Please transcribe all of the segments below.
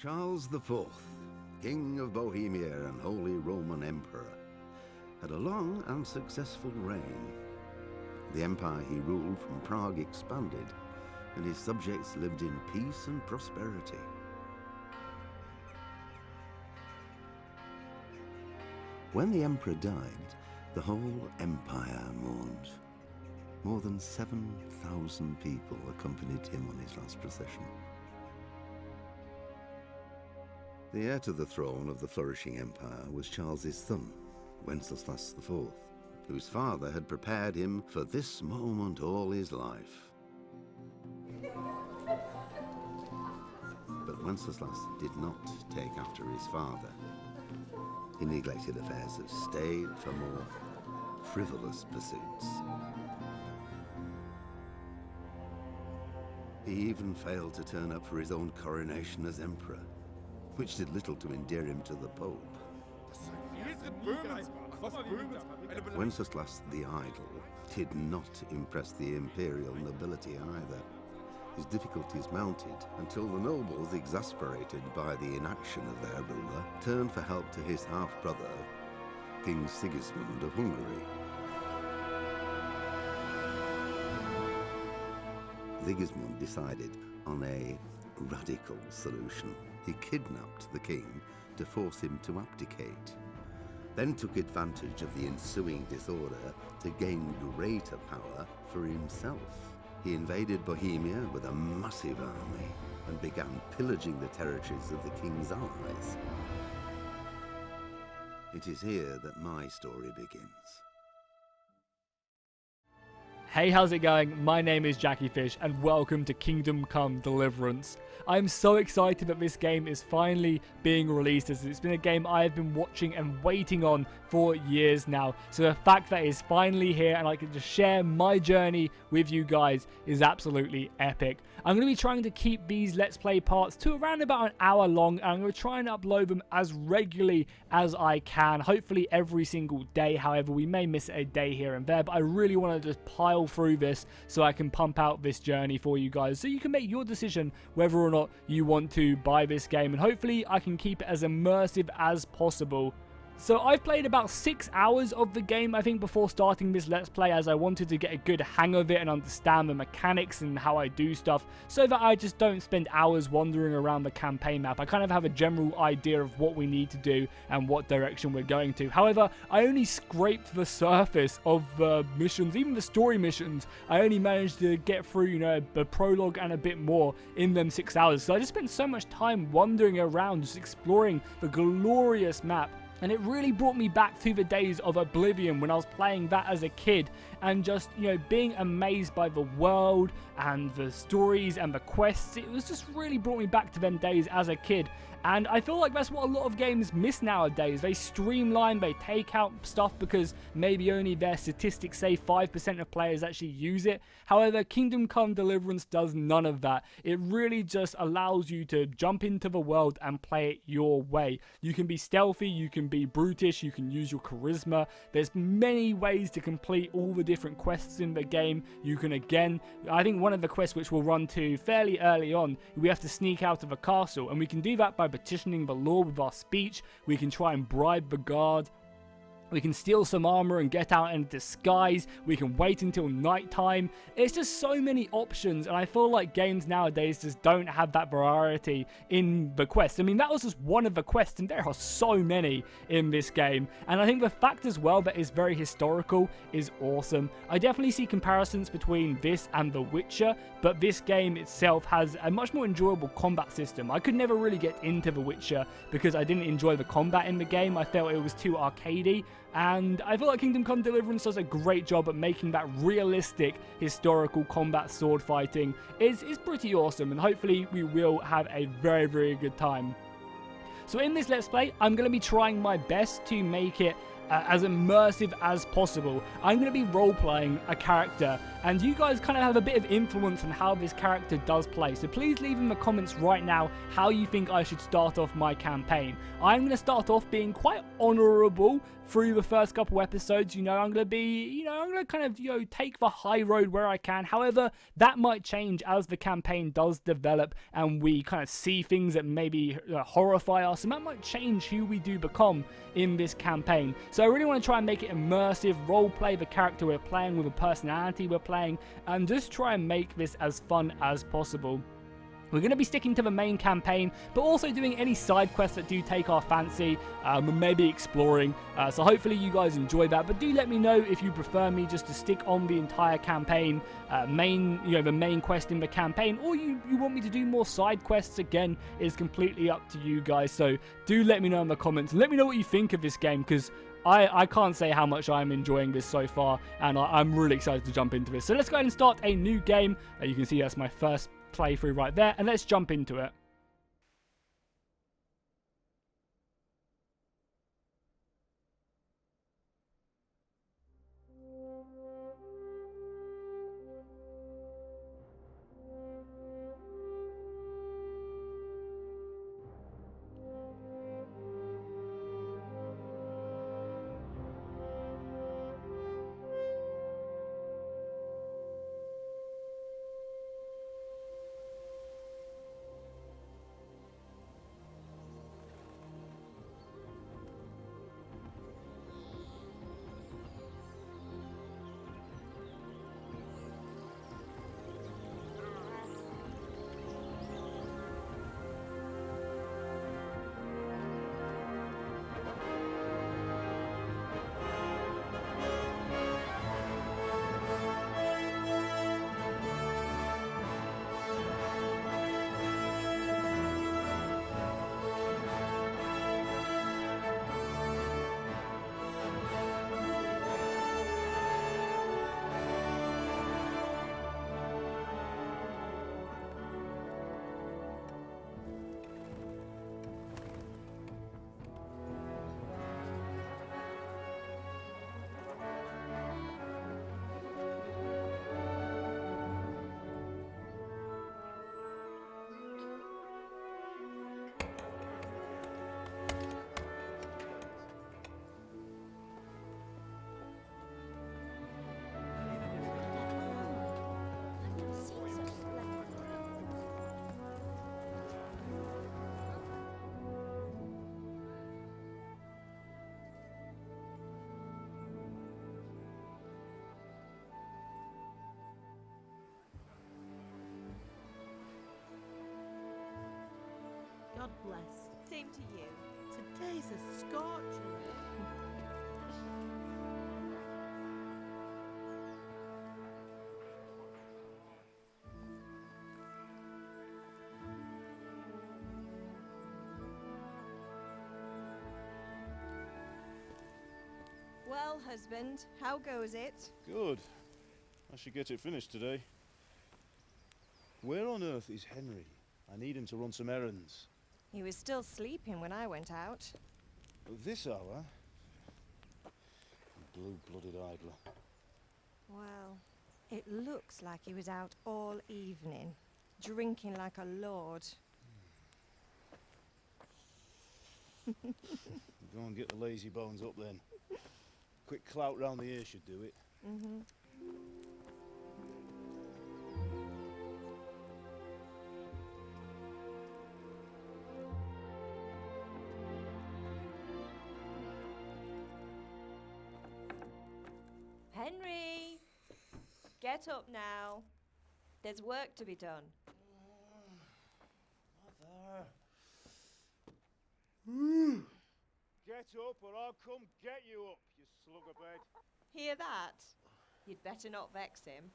Charles IV, King of Bohemia and Holy Roman Emperor, had a long and successful reign. The empire he ruled from Prague expanded, and his subjects lived in peace and prosperity. When the emperor died, the whole empire mourned. More than 7,000 people accompanied him on his last procession. The heir to the throne of the flourishing empire was Charles's son, Wenceslas IV, whose father had prepared him for this moment all his life. But Wenceslas did not take after his father. He neglected affairs of state for more frivolous pursuits. He even failed to turn up for his own coronation as emperor, which did little to endear him to the Pope. Wenceslas the Idle did not impress the imperial nobility either. His difficulties mounted until the nobles, exasperated by the inaction of their ruler, turned for help to his half-brother, King Sigismund of Hungary. Sigismund decided on a radical solution. He kidnapped the king to force him to abdicate, then took advantage of the ensuing disorder to gain greater power for himself. He invaded Bohemia with a massive army and began pillaging the territories of the king's allies. It is here that my story begins. Hey, how's it going? My name is jackiefishhh and welcome to Kingdom Come Deliverance. I'm so excited that this game is finally being released, as it's been a game I have been watching and waiting on for years now. So the fact that it's finally here and I can just share my journey with you guys is absolutely epic. I'm going to be trying to keep these Let's Play parts to around about an hour long, and I'm going to try and upload them as regularly as I can, hopefully every single day. However, we may miss a day here and there, but I really want to just pile through this so I can pump out this journey for you guys, so you can make your decision whether or not you want to buy this game, and hopefully I can keep it as immersive as possible. So I've played about 6 hours of the game, I think, before starting this Let's Play, as I wanted to get a good hang of it and understand the mechanics and how I do stuff, so that I just don't spend hours wandering around the campaign map. I kind of have a general idea of what we need to do and what direction we're going to. However, I only scraped the surface of the missions, even the story missions. I only managed to get through, you know, the prologue and a bit more in them 6 hours. So I just spent so much time wandering around, just exploring the glorious map. And it really brought me back to the days of Oblivion when I was playing that as a kid, and just, you know, being amazed by the world and the stories and the quests. It was just really brought me back to them days as a kid. And I feel like that's what a lot of games miss nowadays. They streamline, they take out stuff because maybe only their statistics say 5% of players actually use it. However, Kingdom Come Deliverance does none of that. It really just allows you to jump into the world and play it your way. You can be stealthy, you can be brutish, you can use your charisma. There's many ways to complete all the different quests in the game. You can, again, I think one of the quests which we'll run to fairly early on, we have to sneak out of a castle, and we can do that by petitioning the Lord with our speech. We can try and bribe the guard. We can steal some armor and get out in disguise. We can wait until nighttime. It's just so many options, and I feel like games nowadays just don't have that variety in the quests. I mean, that was just one of the quests, and there are so many in this game. And I think the fact as well that it's very historical is awesome. I definitely see comparisons between this and The Witcher, but this game itself has a much more enjoyable combat system. I could never really get into The Witcher because I didn't enjoy the combat in the game. I felt it was too arcadey. And I feel like Kingdom Come Deliverance does a great job at making that realistic historical combat sword fighting. Is pretty awesome, and hopefully we will have a very, very good time. So in this Let's Play, I'm going to be trying my best to make it as immersive as possible. I'm going to be role-playing a character, and you guys kind of have a bit of influence on how this character does play. So please leave in the comments right now how you think I should start off my campaign. I'm going to start off being quite honourable through the first couple episodes. I'm going to be, I'm going to kind of, take the high road where I can. However, that might change as the campaign does develop and we kind of see things that maybe horrify us, and that might change who we do become in this campaign. So I really want to try and make it immersive, roleplay the character we're playing with the personality we're playing, and just try and make this as fun as possible. We're going to be sticking to the main campaign, but also doing any side quests that do take our fancy, and maybe exploring. So hopefully you guys enjoy that. But do let me know if you prefer me just to stick on the entire campaign, the main quest in the campaign, or you want me to do more side quests. Again, is completely up to you guys. So do let me know in the comments, and let me know what you think of this game, because I can't say how much I'm enjoying this so far, and I'm really excited to jump into this. So let's go ahead and start a new game. You can see that's my first playthrough right there, and let's jump into it. God bless. Same to you. Today's a scorcher. Well, husband, how goes it? Good. I should get it finished today. Where on earth is Henry? I need him to run some errands. He was still sleeping when I went out. At this hour? Blue-blooded idler. Well, it looks like he was out all evening, drinking like a lord. Go and get the lazy bones up then. Quick clout round the ear should do it. Mm-hmm. Henry! Get up now. There's work to be done. Mother! Get up or I'll come get you up, you slugabed. Hear that? You'd better not vex him.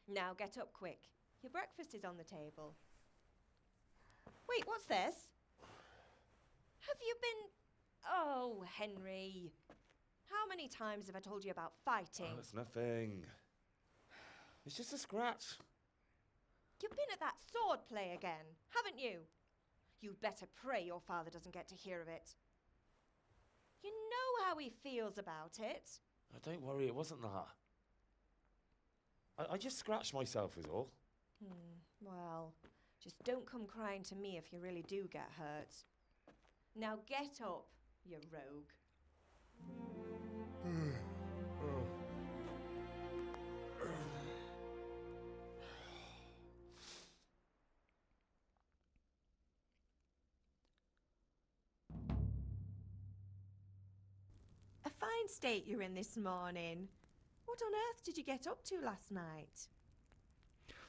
Now get up quick. Your breakfast is on the table. Wait, what's this? Have you been... Oh, Henry. How many times have I told you about fighting? Oh, it's nothing. It's just a scratch. You've been at that sword play again, haven't you? You'd better pray your father doesn't get to hear of it. You know how he feels about it. Oh, don't worry, it wasn't that. I just scratched myself is all. Well, just don't come crying to me if you really do get hurt. Now get up, you rogue. A fine state you're in this morning. What on earth did you get up to last night?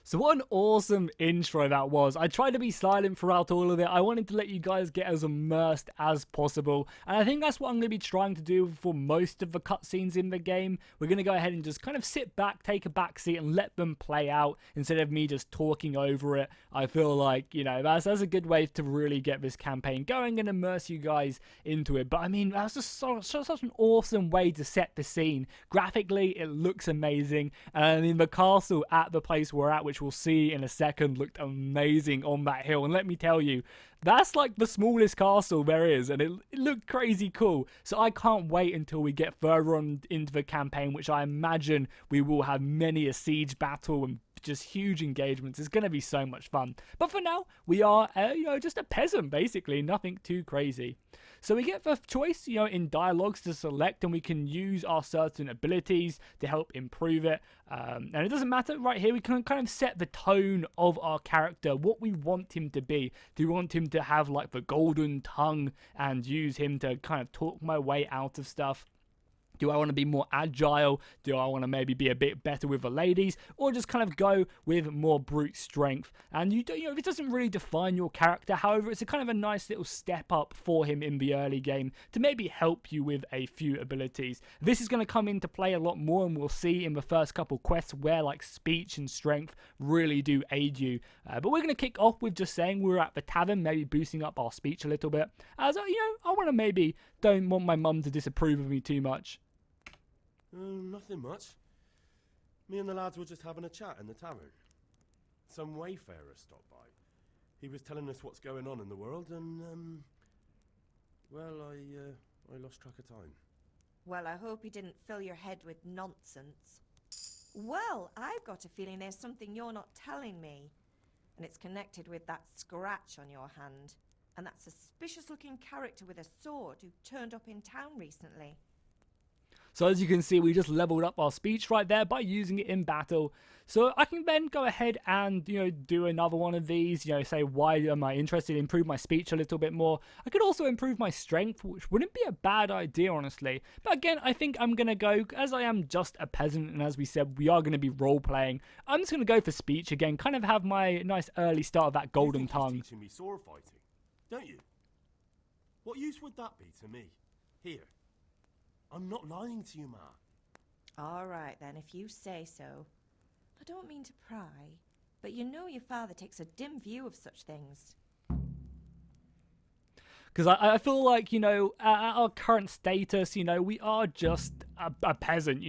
So what an awesome intro that was. I tried to be silent throughout all of it. I wanted to let you guys get as immersed as possible. And I think that's what I'm going to be trying to do for most of the cutscenes in the game. We're going to go ahead and just kind of sit back, take a back seat and let them play out instead of me just talking over it. I feel like, you know, that's a good way to really get this campaign going and immerse you guys into it. But I mean, that's just such an awesome way to set the scene. Graphically, it looks amazing. And I mean, the castle at the place we're at, which we'll see in a second, looked amazing on that hill. And let me tell you, that's like the smallest castle there is, and it looked crazy cool. So I can't wait until we get further on into the campaign, which I imagine we will have many a siege battle and just huge engagements. It's going to be so much fun. But for now, we are, just a peasant, basically. Nothing too crazy. So we get the choice, in dialogues to select, and we can use our certain abilities to help improve it. And it doesn't matter. Right here, we can kind of set the tone of our character, what we want him to be. Do we want him to have like the golden tongue and use him to kind of talk my way out of stuff? Do I want to be more agile? Do I want to maybe be a bit better with the ladies? Or just kind of go with more brute strength? And it doesn't really define your character. However, it's a kind of a nice little step up for him in the early game to maybe help you with a few abilities. This is going to come into play a lot more, and we'll see in the first couple quests where like speech and strength really do aid you. But we're going to kick off with just saying we're at the tavern, maybe boosting up our speech a little bit. As I want to don't want my mum to disapprove of me too much. Nothing much. Me and the lads were just having a chat in the tavern. Some wayfarer stopped by. He was telling us what's going on in the world, and I lost track of time. Well, I hope he didn't fill your head with nonsense. Well, I've got a feeling there's something you're not telling me, and it's connected with that scratch on your hand, and that suspicious-looking character with a sword who turned up in town recently. So as you can see, we just leveled up our speech right there by using it in battle. So I can then go ahead and, do another one of these, say why am I interested in improve my speech a little bit more. I could also improve my strength, which wouldn't be a bad idea, honestly. But again, I think I'm going to go, as I am just a peasant, and as we said, we are going to be role-playing. I'm just going to go for speech again, kind of have my nice early start of that golden tongue. You're teaching me sword fighting, don't you? What use would that be to me? Here. I'm not lying to you, Ma. All right, then, if you say so. I don't mean to pry, but you know your father takes a dim view of such things. Because I feel like, at our current status, we are just a peasant,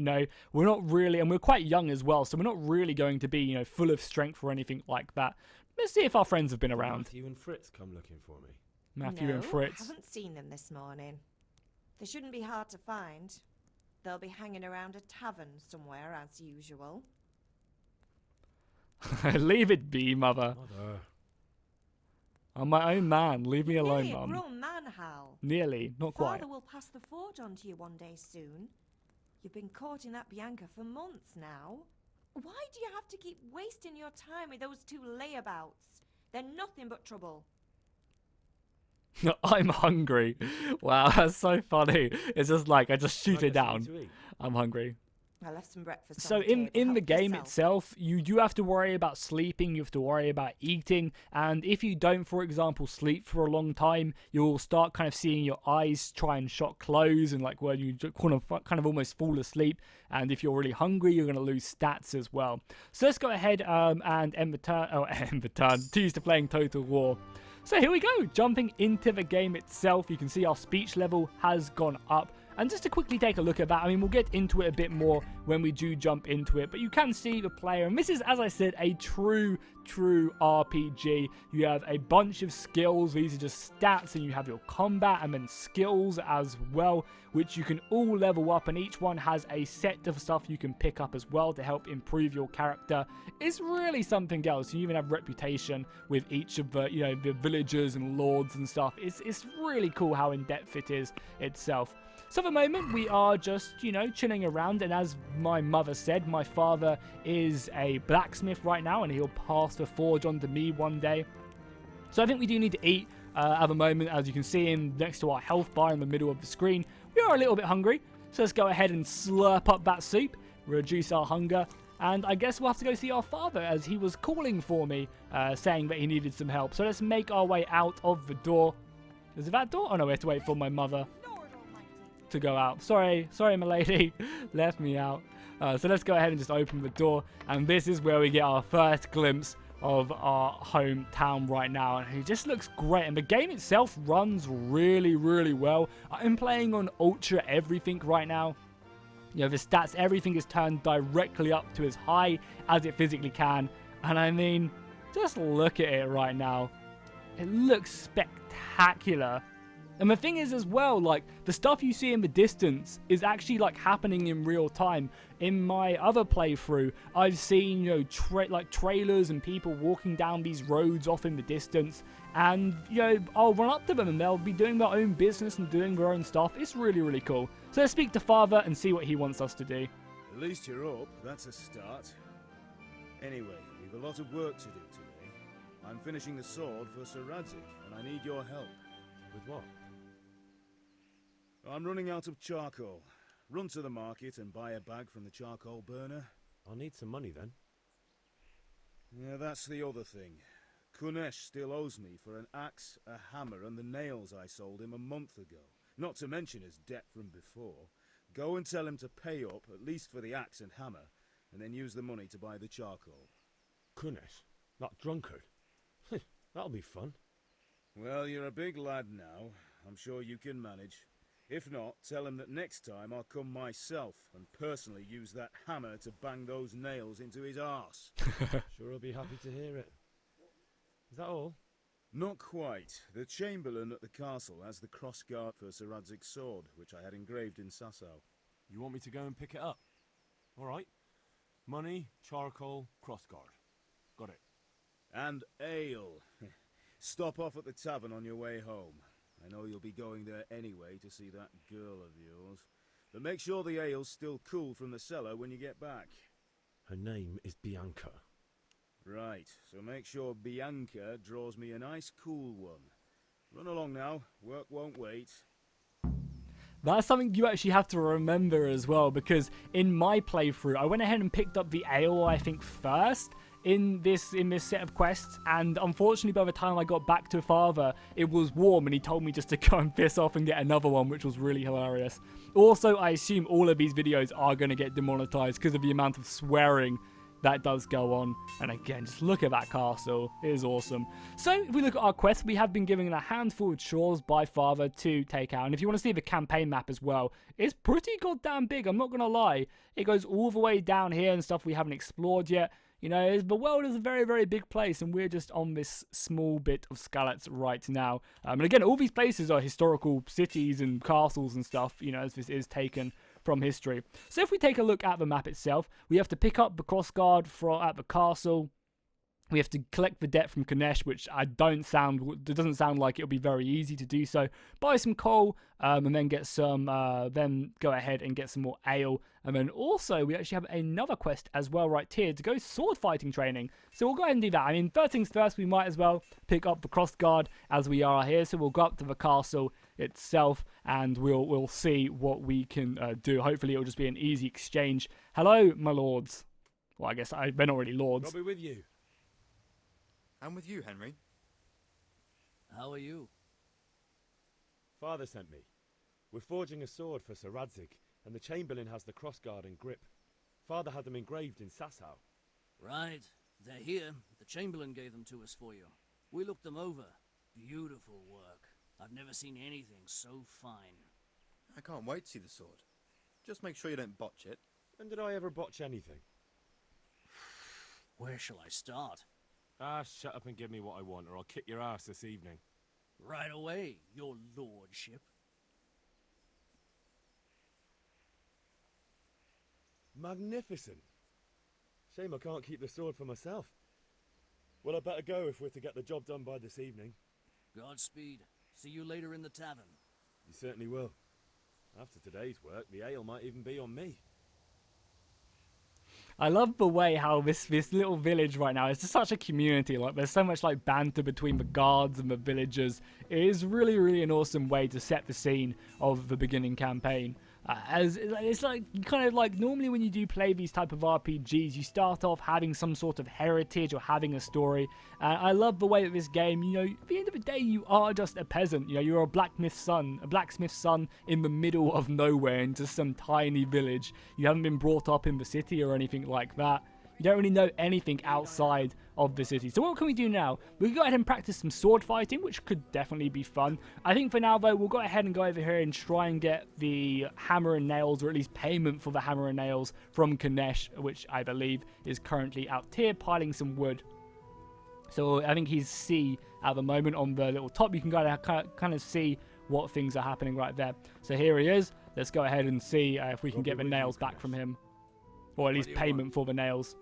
We're not really, and we're quite young as well, so we're not really going to be, full of strength or anything like that. Let's see if our friends have been around. Matthew and Fritz come looking for me. Matthew and Fritz. I haven't seen them this morning. They shouldn't be hard to find. They'll be hanging around a tavern somewhere, as usual. Leave it be, Mother. Mother. I'm my own man. Leave me alone, Nearly Mum. a grown man, Hal. Nearly, not quite. Father will pass the forge on to you one day soon. You've been courting that Bianca for months now. Why do you have to keep wasting your time with those two layabouts? They're nothing but trouble. I'm hungry. Wow, that's so funny. It's just like, I just shoot it down. I'm hungry. I left some breakfast So on the table. in the Help game yourself. itself, you do have to worry about sleeping, you have to worry about eating, and if you don't, for example, sleep for a long time, you'll start kind of seeing your eyes try and shot close, and like where you kind of almost fall asleep, and if you're really hungry, you're going to lose stats as well. So let's go ahead and end the turn, too used to playing Total War. So here we go, jumping into the game itself. You can see our speech level has gone up. And just to quickly take a look at that, I mean, we'll get into it a bit more when we do jump into it. But you can see the player, and this is, as I said, a true RPG. You have a bunch of skills. These are just stats, and you have your combat and then skills as well, which you can all level up, and each one has a set of stuff you can pick up as well to help improve your character. It's really something else. You even have reputation with each of the, the villagers and lords and stuff. It's really cool how in-depth it is itself. So at the moment, we are just, chilling around, and as my mother said, my father is a blacksmith right now, and he'll pass the forge on to me one day. So I think we do need to eat at the moment. As you can see next to our health bar in the middle of the screen, we are a little bit hungry. So let's go ahead and slurp up that soup, reduce our hunger, and I guess we'll have to go see our father, as he was calling for me, saying that he needed some help. So let's make our way out of the door. Is it that door? Oh no, we have to wait for my mother to go out. Sorry my lady, left me out. So let's go ahead and just open the door, and this is where we get our first glimpse of our hometown right now, and it just looks great, and the game itself runs really well. I'm playing on ultra everything right now. The stats, everything is turned directly up to as high as it physically can, and I mean, just look at it right now. It looks spectacular. And the thing is as well, like, the stuff you see in the distance is actually, like, happening in real time. In my other playthrough, I've seen, trailers and people walking down these roads off in the distance. And, I'll run up to them and they'll be doing their own business and doing their own stuff. It's really cool. So let's speak to Father and see what he wants us to do. At least you're up. That's a start. Anyway, we've a lot of work to do today. I'm finishing the sword for Sir Radzig, and I need your help. With what? I'm running out of charcoal. Run to the market and buy a bag from the charcoal burner. I'll need some money then. Yeah, that's the other thing. Kunesh still owes me for an axe, a hammer, and the nails I sold him a month ago. Not to mention his debt from before. Go and tell him to pay up, at least for the axe and hammer, and then use the money to buy the charcoal. Kunesh? That drunkard? That'll be fun. Well, you're a big lad now. I'm sure you can manage. If not, tell him that next time I'll come myself and personally use that hammer to bang those nails into his arse. Sure he'll be happy to hear it. Is that all? Not quite. The Chamberlain at the castle has the crossguard for Sir Radzig's sword, which I had engraved in Sasau. You want me to go and pick it up? All right. Money, charcoal, crossguard. Got it. And ale. Stop off at the tavern on your way home. I know you'll be going there anyway to see that girl of yours. But make sure the ale's still cool from the cellar when you get back. Her name is Bianca. Right, so make sure Bianca draws me a nice cool one. Run along now, work won't wait. That's something you actually have to remember as well, because in my playthrough, I went ahead and picked up the ale, I think, first in this set of quests, and unfortunately by the time I got back to Father, it was warm, and he told me just to go and piss off and get another one, which was really hilarious. Also, I assume all of these videos are going to get demonetized because of the amount of swearing that does go on. And again, just look at that castle. It is awesome. So if we look at our quest, we have been given a handful of chores by Father to take out. And if you want to see the campaign map as well, it's pretty goddamn big, I'm not going to lie. It goes all the way down here and stuff we haven't explored yet. The world is a very big place, and we're just on this small bit of Skalitz right now. And again, all these places are historical cities and castles and stuff, as this is taken from history. So if we take a look at the map itself, we have to pick up the crossguard at the castle. We have to collect the debt from Kunesh, which it doesn't sound like it'll be very easy to do so. Buy some coal, and then get some, then go ahead and get some more ale. And then also, we actually have another quest as well right here to go sword fighting training. So we'll go ahead and do that. I mean, first things first, we might as well pick up the crossguard as we are here. So we'll go up to the castle itself, and we'll see what we can do. Hopefully, it'll just be an easy exchange. Hello, my lords. Well, I guess they're not really lords. I'll be with you. I'm with you, Henry. How are you? Father sent me. We're forging a sword for Sir Radzig, and the Chamberlain has the crossguard and grip. Father had them engraved in Sasau. Right. They're here. The Chamberlain gave them to us for you. We looked them over. Beautiful work. I've never seen anything so fine. I can't wait to see the sword. Just make sure you don't botch it. When did I ever botch anything? Where shall I start? Ah, shut up and give me what I want, or I'll kick your ass this evening. Right away, your lordship. Magnificent. Shame I can't keep the sword for myself. Well, I better go if we're to get the job done by this evening. Godspeed. See you later in the tavern. You certainly will. After today's work, the ale might even be on me. I love the way how this little village right now is just such a community. Like, there's so much like banter between the guards and the villagers. It is really, really an awesome way to set the scene of the beginning campaign. As it's like kind of like normally when you do play these type of RPGs, you start off having some sort of heritage or having a story. I love the way that this game, you know, at the end of the day, you are just a peasant. You know, you're a blacksmith's son in the middle of nowhere in just some tiny village. You haven't been brought up in the city or anything like that. You don't really know anything outside of the city. So what can we do now? We can go ahead and practice some sword fighting, which could definitely be fun. I think for now, though, we'll go ahead and go over here and try and get the hammer and nails, or at least payment for the hammer and nails from Ganesh, which I believe is currently out here piling some wood. So I think he's C at the moment on the little top. You can kind of see what things are happening right there. So here he is. Let's go ahead and see if we can get the nails back from him. Or at least payment for the nails.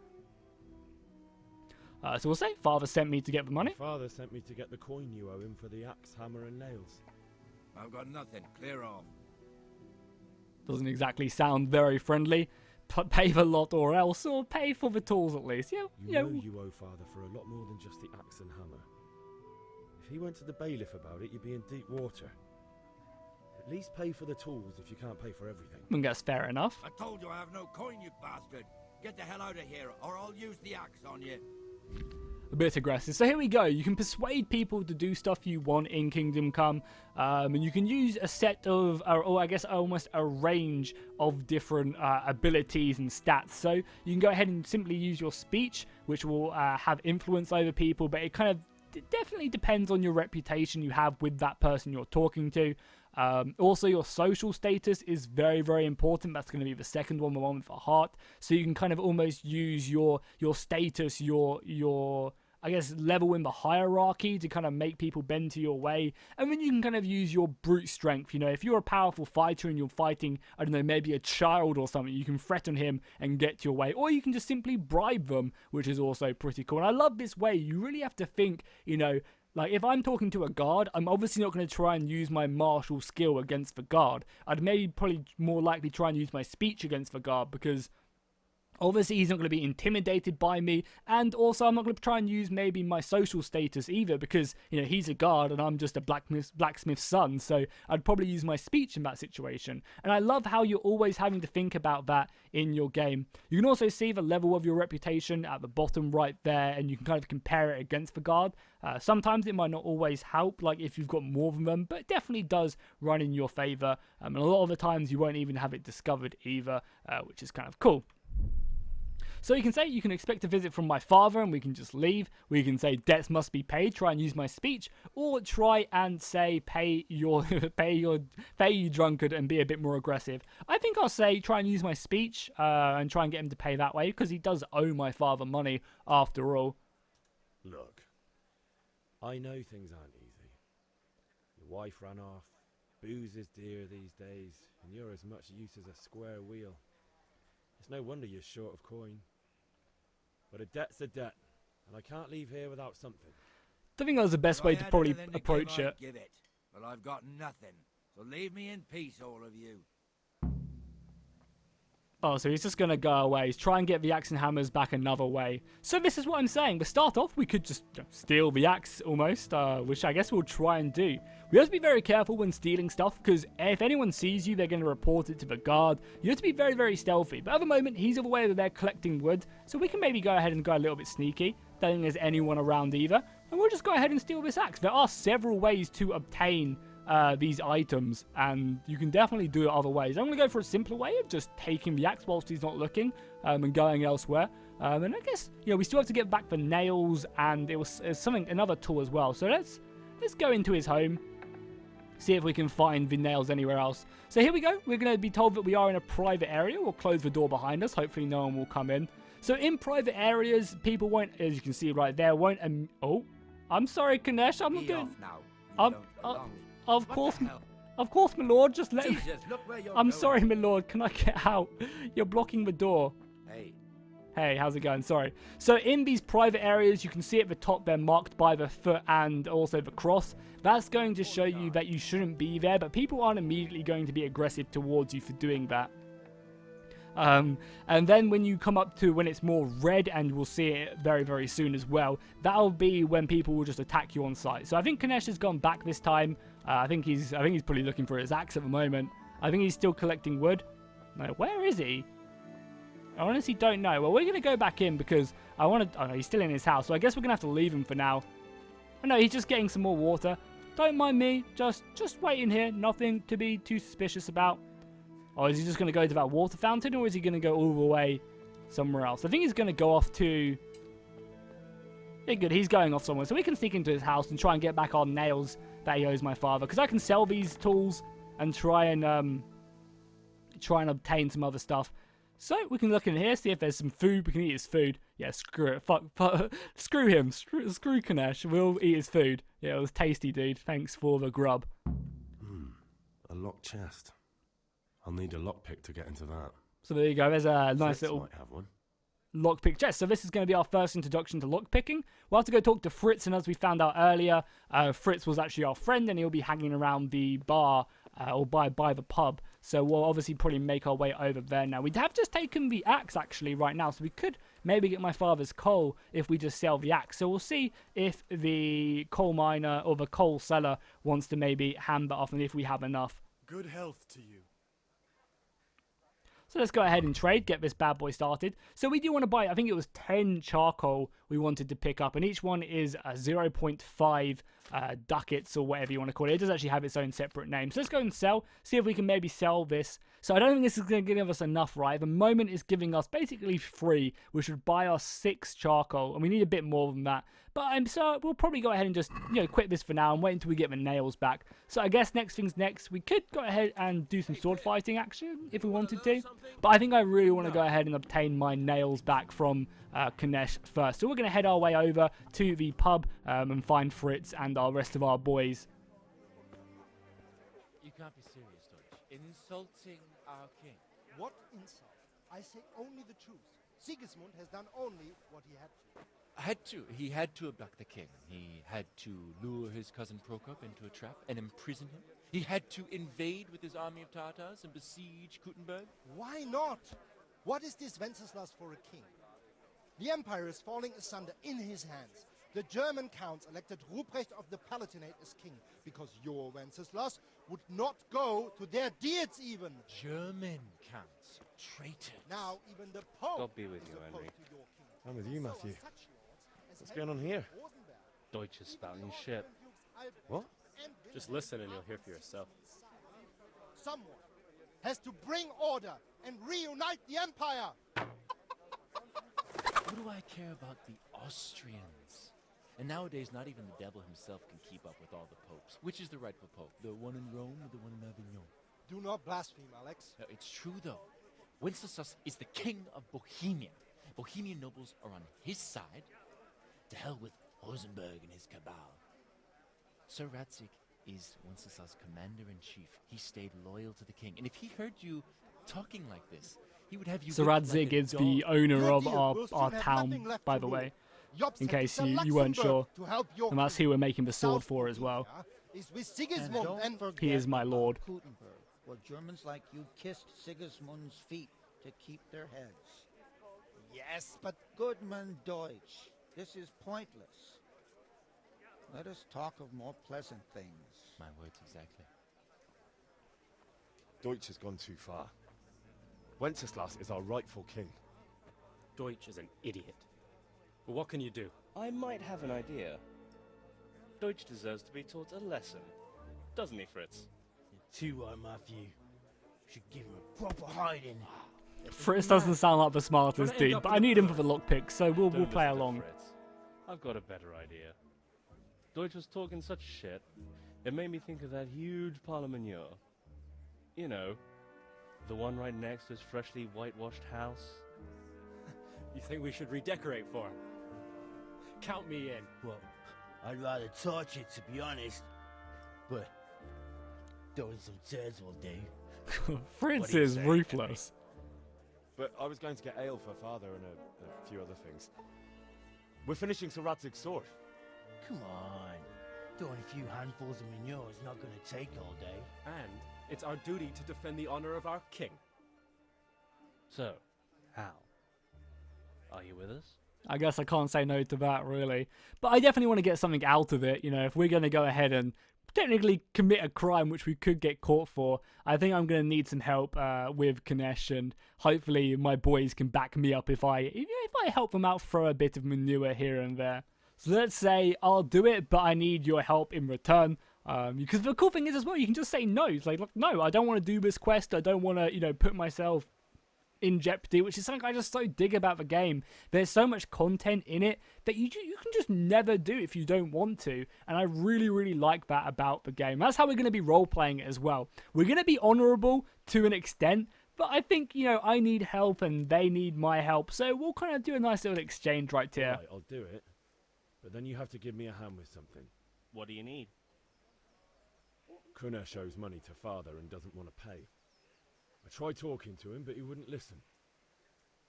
So we'll say, Father sent me to get the money. Father sent me to get the coin you owe him for the axe, hammer and nails. I've got nothing. Clear off. Doesn't exactly sound very friendly. Pay the lot or else, or pay for the tools at least. You know you owe Father for a lot more than just the axe and hammer. If he went to the bailiff about it, you'd be in deep water. At least pay for the tools if you can't pay for everything. I think that's fair enough. I told you I have no coin, you bastard. Get the hell out of here, or I'll use the axe on you. A bit aggressive. So here we go. You can persuade people to do stuff you want in Kingdom Come, and you can use a set of, or I guess almost a range of different abilities and stats. So you can go ahead and simply use your speech, which will have influence over people, but it kind of definitely depends on your reputation you have with that person you're talking to. Also, your social status is very, very important. That's going to be the second one, the one with the heart. So you can kind of almost use your status, your I guess, level in the hierarchy to kind of make people bend to your way. And then you can kind of use your brute strength. You know, if you're a powerful fighter and you're fighting, I don't know, maybe a child or something, you can threaten him and get your way. Or you can just simply bribe them, which is also pretty cool. And I love this way. You really have to think, you know, like, if I'm talking to a guard, I'm obviously not going to try and use my martial skill against the guard. I'd maybe probably more likely try and use my speech against the guard, because obviously he's not going to be intimidated by me, and also I'm not going to try and use maybe my social status either, because, you know, he's a guard and I'm just a blacksmith's son, so I'd probably use my speech in that situation. And I love how you're always having to think about that in your game. You can also see the level of your reputation at the bottom right there, and you can kind of compare it against the guard. Sometimes it might not always help, like if you've got more than them, but it definitely does run in your favor, and a lot of the times you won't even have it discovered either, which is kind of cool. So you can say you can expect a visit from my father, and we can just leave. We can say debts must be paid, try and use my speech, or try and say pay you drunkard and be a bit more aggressive. I think I'll say try and use my speech and try and get him to pay that way, because he does owe my father money after all. Look, I know things aren't easy. Your wife ran off, booze is dear these days, and you're as much use as a square wheel. It's no wonder you're short of coin. But a debt's a debt, and I can't leave here without something. I think that was the best way to probably approach it. Give it, but I've got nothing. So leave me in peace, all of you. Oh, so he's just going to go away. He's trying to get the axe and hammers back another way. So this is what I'm saying. To start off, we could just steal the axe almost, which I guess we'll try and do. We have to be very careful when stealing stuff, because if anyone sees you, they're going to report it to the guard. You have to be very, very stealthy. But at the moment, he's aware that they're collecting wood, so we can maybe go ahead and go a little bit sneaky. Don't think there's anyone around either. And we'll just go ahead and steal this axe. There are several ways to obtain these items, and you can definitely do it other ways. I'm going to go for a simpler way of just taking the axe whilst he's not looking, and going elsewhere. And I guess, you know, we still have to get back the nails, and it was another tool as well. So let's go into his home, see if we can find the nails anywhere else. So here we go. We're going to be told that we are in a private area. We'll close the door behind us. Hopefully no one will come in. So in private areas, people won't, as you can see right there, won't... oh, I'm sorry, Ganesh. I'm not doing... Of course, my lord. Just let me... I'm sorry, my lord. Can I get out? You're blocking the door. Hey, how's it going? Sorry. So in these private areas, you can see at the top they're marked by the foot and also the cross. That's going to show you that you shouldn't be there, but people aren't immediately going to be aggressive towards you for doing that. And then when you come up to when it's more red, and we'll see it very, very soon as well, that'll be when people will just attack you on sight. So I think Ganesh has gone back this time. I think he's probably looking for his axe at the moment. I think he's still collecting wood. No, where is he? I honestly don't know. Well, we're going to go back in because I want to... oh, no, he's still in his house. So I guess we're going to have to leave him for now. Oh, no, he's just getting some more water. Don't mind me. Just wait in here. Nothing to be too suspicious about. Or is he just going to go to that water fountain? Or is he going to go all the way somewhere else? I think he's going to go off to... yeah, good. He's going off somewhere. So we can sneak into his house and try and get back our nails that he owes my father. Because I can sell these tools and try and obtain some other stuff. So we can look in here, see if there's some food. We can eat his food. Yeah, screw it. Fuck screw him. Screw Ganesh. We'll eat his food. Yeah, it was tasty, dude. Thanks for the grub. A locked chest. I'll need a lockpick to get into that. So there you go. There's a nice little might have one. lockpick chest. So this is going to be our first introduction to lockpicking. We'll have to go talk to Fritz, and as we found out earlier, Fritz was actually our friend, and he'll be hanging around the bar or by the pub. So we'll obviously probably make our way over there now. We have just taken the axe actually right now, so we could maybe get my father's coal if we just sell the axe. So we'll see if the coal miner or the coal seller wants to maybe hand that off, and if we have enough. Good health to you. So let's go ahead and trade, get this bad boy started. So we do want to buy, I think it was 10 charcoal we wanted to pick up, and each one is 0.5 ducats or whatever you want to call it. It does actually have its own separate name. So let's go and sell, see if we can maybe sell this. So I don't think this is going to give us enough, right? The moment is giving us basically 3, which would buy us 6 charcoal, and we need a bit more than that. But so we'll probably go ahead and just, quit this for now and wait until we get the nails back. So I guess next thing's next. We could go ahead and do some sword fighting action if we wanted to. But I think I really want to go ahead and obtain my nails back from Ganesh first. So we're going to head our way over to the pub and find Fritz and our rest of our boys. You can't be serious, Deutsch. Insulting our king. What insult? I say only the truth. Sigismund has done only what he had to. He had to abduct the king. He had to lure his cousin Prokop into a trap and imprison him. He had to invade with his army of Tatars and besiege Kuttenberg. Why not? What is this Wenceslas for a king? The empire is falling asunder in his hands. The German counts elected Ruprecht of the Palatinate as king because your Wenceslas would not go to their deeds even. German counts. Traitors. Now even the Pope God be with is you, opposed Henry. to your king. I'm with you, Matthew. So such lords as What's going on here? Deutsch is spouting shit. What? Just listen and you'll hear for yourself. Someone has to bring order and reunite the empire. What do I care about the Austrians? And nowadays, not even the devil himself can keep up with all the popes. Which is the rightful pope? The one in Rome or the one in Avignon? Do not blaspheme, Alex. No, it's true, though. Wenceslas is the king of Bohemia. Bohemian nobles are on his side. To hell with Rosenberg and his cabal. Sir Radzig is Wenceslas' commander-in-chief. He stayed loyal to the king. And if he heard you talking like this, he would have you... So Radzig is the owner of our town, by the way. In case you weren't sure. And that's who we're making the sword for as well. He is my lord. Where Germans like you kissed Sigismund's feet to keep their heads. Yes, but... Goodman Deutsch, this is pointless. Let us talk of more pleasant things. My words exactly. Deutsch has gone too far. Wenceslas is our rightful king. Deutsch is an idiot. But what can you do? I might have an idea. Deutsch deserves to be taught a lesson. Doesn't he, Fritz? You too are, Matthew. Should give him a proper hiding. Fritz doesn't sound like the smartest dude, but I need him for the lockpick, so we'll play along. Fritz. I've got a better idea. Deutsch was talking such shit. It made me think of that huge pile of manure. You know, the one right next to his freshly whitewashed house. You think we should redecorate for him? Count me in. Well, I'd rather torch it, to be honest. But throwing some turds will do. Fritz is ruthless. But I was going to get ale for father and a few other things. We're finishing Sir Radzig's sword. Come on. Throwing a few handfuls of manure is not going to take all day. And it's our duty to defend the honor of our king. So, Hal, are you with us? I guess I can't say no to that, really. But I definitely want to get something out of it. You know, if we're going to go ahead and technically commit a crime which we could get caught for, I think I'm going to need some help with Ganesh, and hopefully my boys can back me up if I help them out, throw a bit of manure here and there. So let's say I'll do it, but I need your help in return. Because the cool thing is as well, you can just say no. It's like, look, no, I don't want to do this quest. I don't want to, you know, put myself in jeopardy, which is something I just so dig about the game. There's so much content in it that you can just never do if you don't want to, and I really, really like that about the game. That's how we're going to be role-playing it as well. We're going to be honourable to an extent, but I think, you know, I need help and they need my help, so we'll kind of do a nice little exchange right here. Right, I'll do it, but then you have to give me a hand with something. What do you need? Kunesh owes money to father and doesn't want to pay. I tried talking to him, but he wouldn't listen.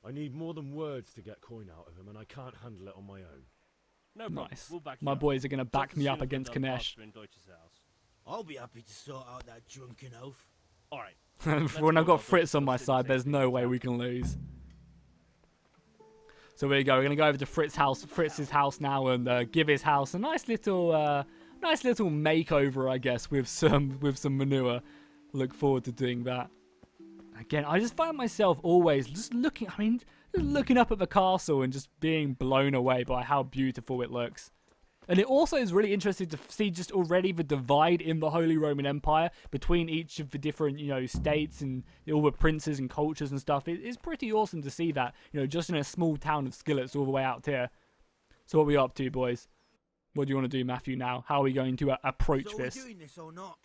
I need more than words to get coin out of him, and I can't handle it on my own. No problem. Nice. We'll back you My up. boys are going to back Just me as up soon as against we're done Ganesh. plastering Deutsch's house. I'll be happy to sort out that drunken oaf. All right. When I've got Fritz on my side, there's no way we can lose. So here we go. We're going to go over to Fritz's house now, and give his house a nice little makeover, I guess, with some manure. Look forward to doing that. Again, I just find myself always just looking up at the castle and just being blown away by how beautiful it looks. And it also is really interesting to see just already the divide in the Holy Roman Empire between each of the different, you know, states and all the princes and cultures and stuff. It's pretty awesome to see that, you know, just in a small town of Skillets all the way out here. So what are we up to, boys? What do you want to do, Matthew, now? How are we going to approach So this? we're doing this or not?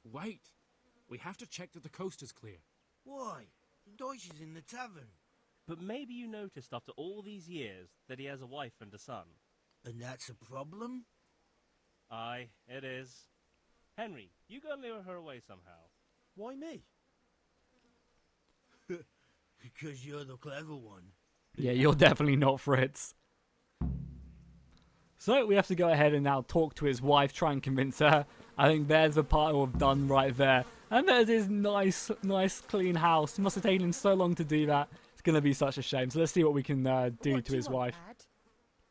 Wait. We have to check that the coast is clear. Why? The Deutsch is in the tavern. But maybe you noticed after all these years that he has a wife and a son. And that's a problem? Aye, it is. Henry, you go and lure her away somehow. Why me? Because you're the clever one. Yeah, you're definitely not Fritz. So we have to go ahead and now talk to his wife, try and convince her. I think there's the part we've done right there. And there's his nice, clean house. It must have taken him so long to do that. It's going to be such a shame. So let's see what we can do to his wife.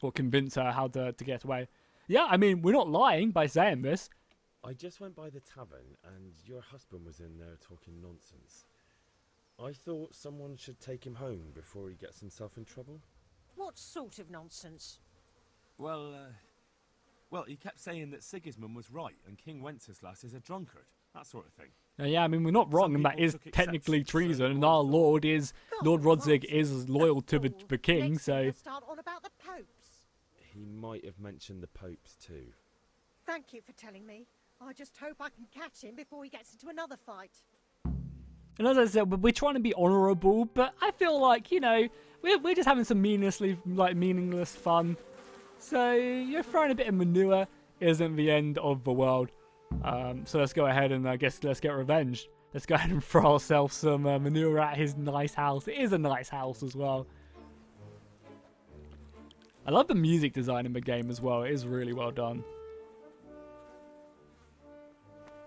Or convince her how to get away. Yeah, I mean, we're not lying by saying this. I just went by the tavern, and your husband was in there talking nonsense. I thought someone should take him home before he gets himself in trouble. What sort of nonsense? Well, he kept saying that Sigismund was right and King Wenceslas is a drunkard. That sort of thing. Yeah, I mean, we're not wrong, and that is technically treason, and our Lord Radzig is loyal to the king, so... Start on about the popes. He might have mentioned the popes too. Thank you for telling me. I just hope I can catch him before he gets into another fight. And as I said, we're trying to be honourable, but I feel like, you know, we're just having some meaningless fun. So, you're throwing a bit of manure isn't the end of the world. So let's go ahead and I guess let's get revenge. Let's go ahead and throw ourselves some manure at his nice house. It is a nice house as well. I love the music design in the game as well. It is really well done.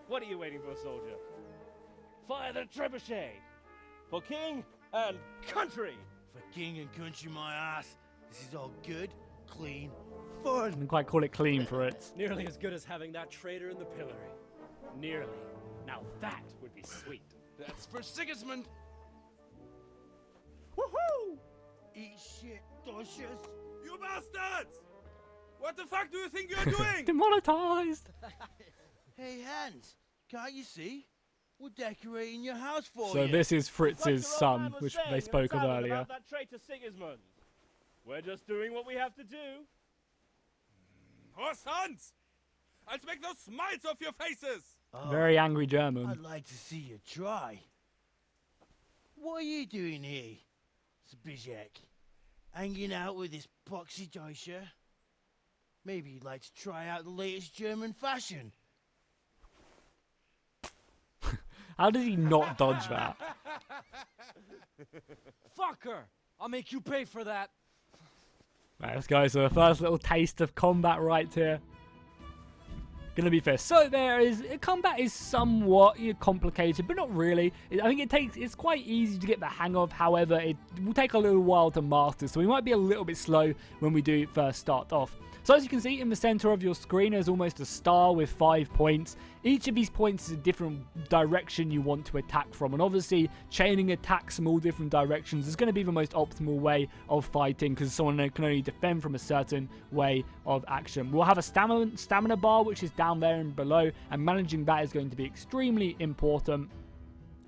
What are you waiting for, soldier? Fire the trebuchet! For king and country! For king and country, my ass. This is all good, clean, fun. I didn't quite call it clean for it. Nearly as good as having that traitor in the pillory. Nearly. Now that would be sweet. That's for Sigismund. Woohoo! Eat shit, Deutsches. You bastards! What the fuck do you think you're doing? Demonetized! Hey, Hans, can't you see? We're decorating your house for So you. this is Fritz's son, which they spoke of earlier. About that traitor Sigismund. We're just doing what we have to do. Horse Hans! I'll make those smiles off your faces! Very angry German. I'd like to see you try. What are you doing here, Zbyszek? Hanging out with this poxy Deutscher? Maybe you'd like to try out the latest German fashion. How did he not dodge that? Fucker! I'll make you pay for that. Right, let's go. So the first little taste of combat right here. Gonna be fair. So combat is somewhat complicated, but not really. I think it's quite easy to get the hang of. However, it will take a little while to master, so we might be a little bit slow when we do first start off. So as you can see in the center of your screen is almost a star with 5 points. Each of these points is a different direction you want to attack from, and obviously chaining attacks from all different directions is going to be the most optimal way of fighting, because someone can only defend from a certain way of action. We'll have a stamina bar which is down there and below, and managing that is going to be extremely important.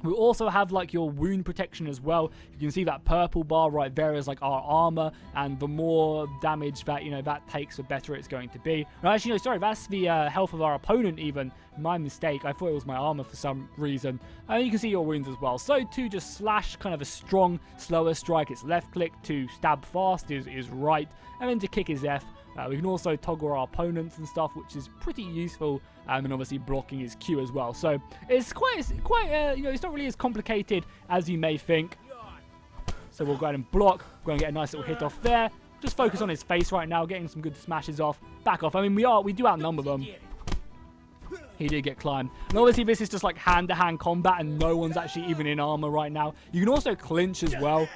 We also have like your wound protection as well. You can see that purple bar right there is like our armor, and the more damage that that takes, the better it's going to be. No, actually, no, sorry, that's the health of our opponent even. My mistake. I thought it was my armor for some reason. And you can see your wounds as well. So to just slash, kind of a strong, slower strike, it's left click. To stab fast is right, and then to kick is F. We can also toggle our opponents and stuff, which is pretty useful, and obviously blocking is Q as well. So it's quite it's not really as complicated as you may think. So we'll go ahead and block. We're going to get a nice little hit off there. Just focus on his face right now, getting some good smashes off. Back off. I mean, we do outnumber them. He did get climbed. And obviously this is just like hand-to-hand combat, and no one's actually even in armor right now. You can also clinch as well,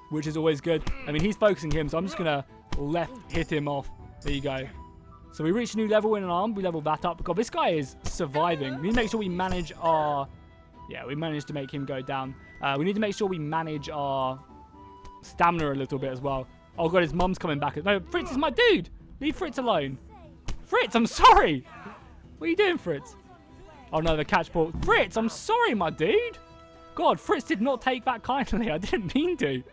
which is always good. I mean, he's focusing him, so I'm just going to left hit him off. There you go. So we reached a new level in an arm. We leveled that up because this guy is surviving. We need to make sure we manage our... Yeah, we managed to make him go down. We need to make sure we manage our stamina a little bit as well. Oh god, his mum's coming back. No, Fritz is my dude. Leave Fritz alone. Fritz, I'm sorry. What are you doing, Fritz? Oh no, the catch ball. Fritz, I'm sorry, my dude. God, Fritz did not take that kindly. I didn't mean to.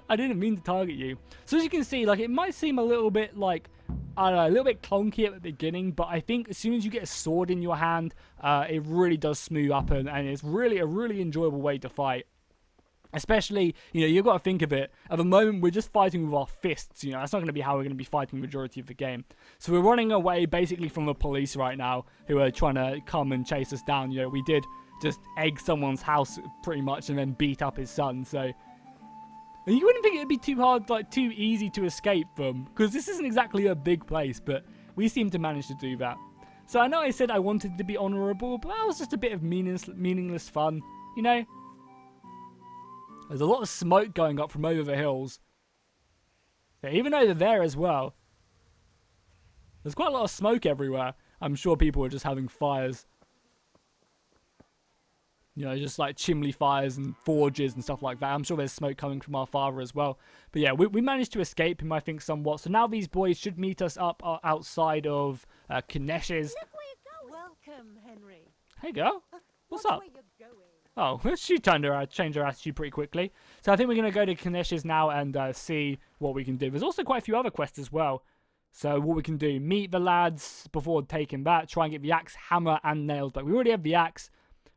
I didn't mean to target you. So as you can see, like, it might seem a little bit like, I don't know, a little bit clunky at the beginning, but I think as soon as you get a sword in your hand, it really does smooth up, and it's really a really enjoyable way to fight. Especially, you've got to think of it. At the moment, we're just fighting with our fists. That's not going to be how we're going to be fighting the majority of the game. So we're running away basically from the police right now, who are trying to come and chase us down. We did just egg someone's house pretty much and then beat up his son. So you wouldn't think it'd be too hard, like too easy to escape from, because this isn't exactly a big place, but we seem to manage to do that. So I know I said I wanted to be honourable, but that was just a bit of meaningless fun, There's a lot of smoke going up from over the hills. Yeah, even over there as well. There's quite a lot of smoke everywhere. I'm sure people are just having fires. Just like chimney fires and forges and stuff like that. I'm sure there's smoke coming from our father as well. But yeah, we managed to escape him, I think, somewhat. So now these boys should meet us up outside of Kinesh's. Welcome, Henry. Hey, girl. What's up? Oh, she changed her attitude pretty quickly. So I think we're going to go to Kinesh's now and see what we can do. There's also quite a few other quests as well. So what we can do, meet the lads before taking that. Try and get the axe, hammer, and nails. But we already have the axe.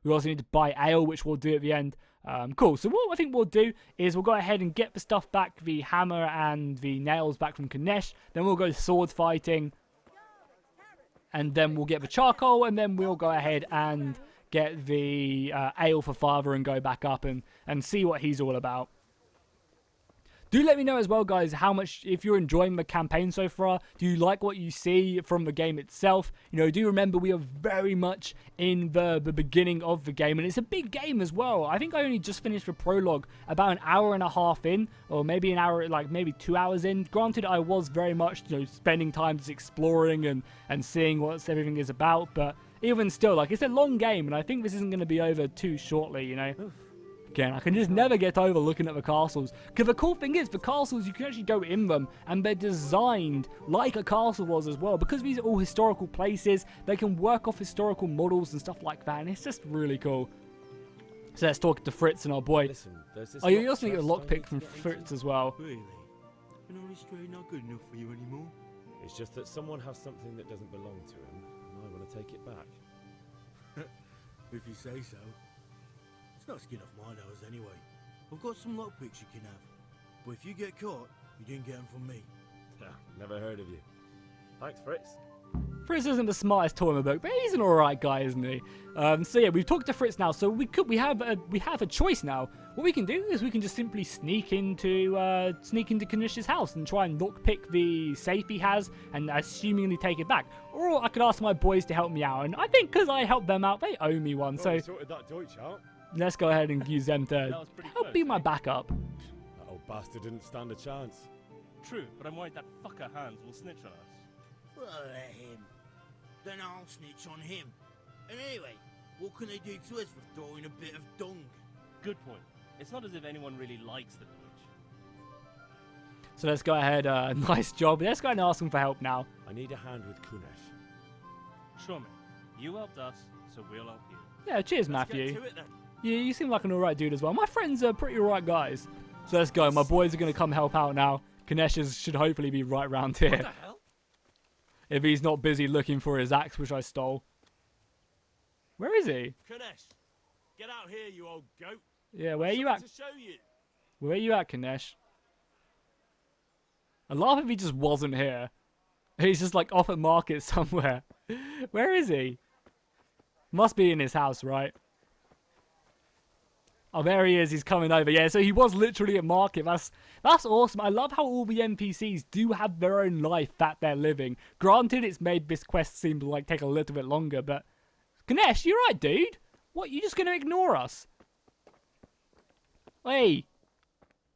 We also need to buy ale, which we'll do at the end. Cool. So what I think we'll do is we'll go ahead and get the stuff back, the hammer and the nails back from Kinesh. Then we'll go sword fighting. And then we'll get the charcoal. And then we'll go ahead and get the ale for father and go back up and see what he's all about. Do let me know as well, guys, how much, if you're enjoying the campaign so far. Do you like what you see from the game itself? Do remember we are very much in the beginning of the game, and it's a big game as well. I think I only just finished the prologue about an hour and a half in, or maybe an hour, like maybe 2 hours in. Granted, I was very much, spending time just exploring and seeing what everything is about, but even still, like, it's a long game, and I think this isn't going to be over too shortly, Again, I can just never get over looking at the castles. Because the cool thing is, the castles, you can actually go in them, and they're designed like a castle was as well. Because these are all historical places, they can work off historical models and stuff like that, and it's just really cool. So let's talk to Fritz and our boy. Listen, oh, you also need a lockpick from Fritz as well. Really? An honest trade not good enough for you anymore? It's just that someone has something that doesn't belong to him, and I will take it back? If you say so. It's no skin off my nose anyway. I've got some lockpicks you can have. But if you get caught, you didn't get them from me. Never heard of you. Thanks, Fritz. Fritz isn't the smartest toy in the book, but he's an alright guy, isn't he? So yeah, we've talked to Fritz now, so we have a choice now. What we can do is we can just simply sneak into Kanish's house and try and lockpick the safe he has and assumingly take it back. Or I could ask my boys to help me out, and I think because I helped them out, they owe me one. So sorted that Deutsch out. Let's go ahead and use them to help be my backup. That old bastard didn't stand a chance. True, but I'm worried that fucker Hans will snitch on us. Well, let him. Then I'll snitch on him. And anyway, what can they do to us for throwing a bit of dung? Good point. It's not as if anyone really likes the Deutsch. So let's go ahead. Nice job. Let's go ahead and ask him for help now. I need a hand with Kunesh. Sure, man. You helped us, so we'll help you. Yeah, cheers, Let's Matthew. get to it, then. Yeah, you seem like an alright dude as well. My friends are pretty alright guys. So let's go. My boys are going to come help out now. Kanesh should hopefully be right round here. What the hell? If he's not busy looking for his axe, which I stole. Where is he? Kanesh, get out here, you old goat. Yeah, where are you at? To show you. Where are you at, Kanesh? I'd laugh if he just wasn't here. He's just like off at market somewhere. Where is he? Must be in his house, right? Oh, there he is. He's coming over. Yeah, so he was literally at market. That's awesome. I love how all the NPCs do have their own life that they're living. Granted, it's made this quest seem to like take a little bit longer, but Ganesh, you right, dude? What? You just gonna ignore us? Hey,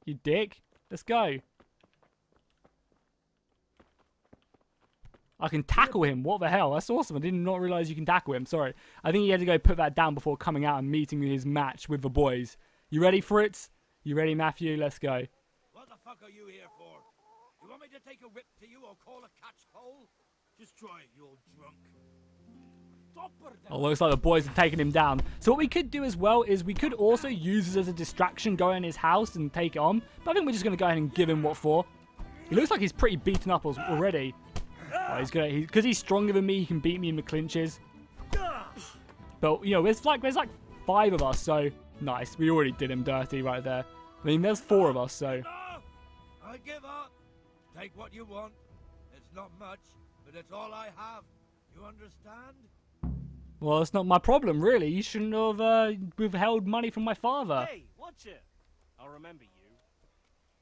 you dick. Let's go. I can tackle him. What the hell? That's awesome. I did not realize you can tackle him. Sorry. I think he had to go put that down before coming out and meeting his match with the boys. You ready, Fritz? You ready, Matthew? Let's go. What the fuck are you here for? You want me to take a whip to you or call a catch pole? Just try it, you old drunk. Oh, looks like the boys have taken him down. So what we could do as well is we could also use this as a distraction, go in his house and take it on. But I think we're just going to go ahead and give him what for. He looks like he's pretty beaten up already. Oh, because he's stronger than me, he can beat me in the clinches. But, you know, there's like 5 of us, so nice. We already did him dirty right there. I mean, there's 4 of us, so. I give up. Take what you want. It's not much, but it's all I have. You understand? Well, it's not my problem, really. You shouldn't have withheld money from my father. Hey, watch it. I'll remember you.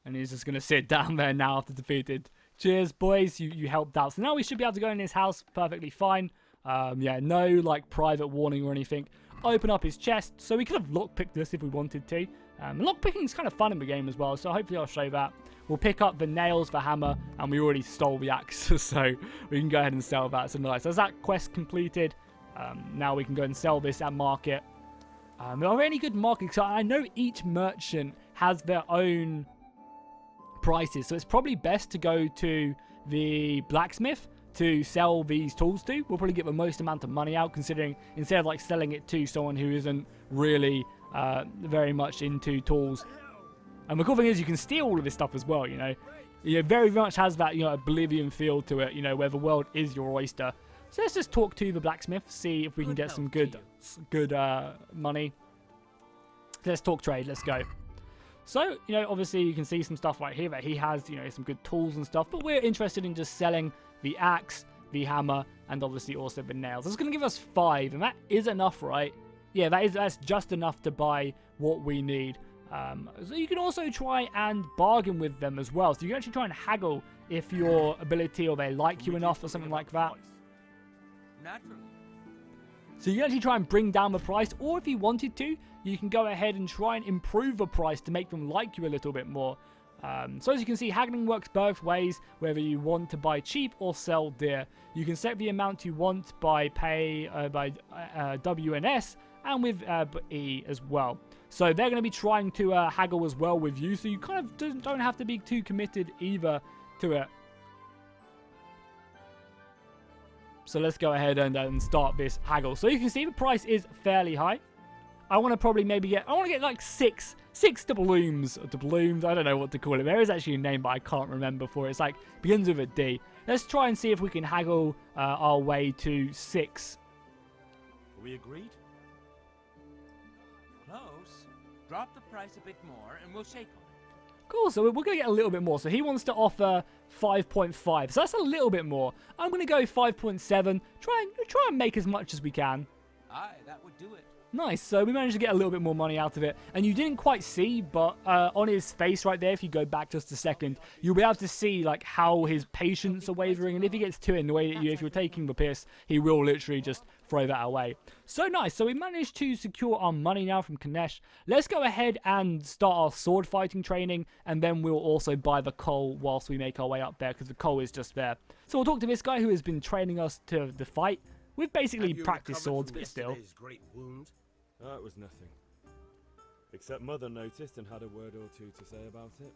And he's just going to sit down there now after defeated. Cheers, boys. You helped out. So now we should be able to go in his house perfectly fine. Yeah, no, like, private warning or anything. Open up his chest. So we could have lockpicked this if we wanted to. Lockpicking is kind of fun in the game as well, so hopefully I'll show that. We'll pick up the nails, the hammer, and we already stole the axe, so we can go ahead and sell that. So nice. There's that quest completed. Now we can go and sell this at market. Are there any good markets? So I know each merchant has their own prices, so it's probably best to go to the blacksmith to sell these tools to. We'll probably get the most amount of money out, considering instead of like selling it to someone who isn't really very much into tools. And the cool thing is you can steal all of this stuff as well, you know. It very much has that, you know, Oblivion feel to it, you know, where the world is your oyster. So let's just talk to the blacksmith, see if we can get some good money. Let's talk trade, let's go. So, you know, obviously you can see some stuff right here that he has, you know, some good tools and stuff, but we're interested in just selling the axe, the hammer, and obviously also the nails. It's going to give us 5, and that is enough, right? Yeah, that's just enough to buy what we need. So you can also try and bargain with them as well. So you can actually try and haggle if your ability or they like you enough or something like that. Naturally. So you can actually try and bring down the price, or if you wanted to, you can go ahead and try and improve the price to make them like you a little bit more. So as you can see, haggling works both ways, whether you want to buy cheap or sell dear. You can set the amount you want by W and S, and with E as well. So they're going to be trying to haggle as well with you, so you kind of don't have to be too committed either to it. So let's go ahead and start this haggle. So you can see the price is fairly high. I want to probably maybe get, like six doubloons, or doubloons, I don't know what to call it. There is actually a name, but I can't remember for it. It's like, begins with a D. Let's try and see if we can haggle our way to 6 we agreed? Close. Drop the price a bit more and we'll shake on it. Cool, so we're going to get a little bit more. So he wants to offer 5.5. So that's a little bit more. I'm going to go 5.7. Try and make as much as we can. Aye, that would do it. Nice, so we managed to get a little bit more money out of it. And you didn't quite see, but on his face right there, if you go back just a second, you'll be able to see like how his patience are wavering. And if he gets too annoyed at you, if you're taking the piss, he will literally just throw that away. So nice, so we managed to secure our money now from Kunesh. Let's go ahead and start our sword fighting training. And then we'll also buy the coal whilst we make our way up there, because the coal is just there. So we'll talk to this guy who has been training us to the fight. We've basically practiced swords, but still. Great wound? That was nothing. Except Mother noticed and had a word or two to say about it.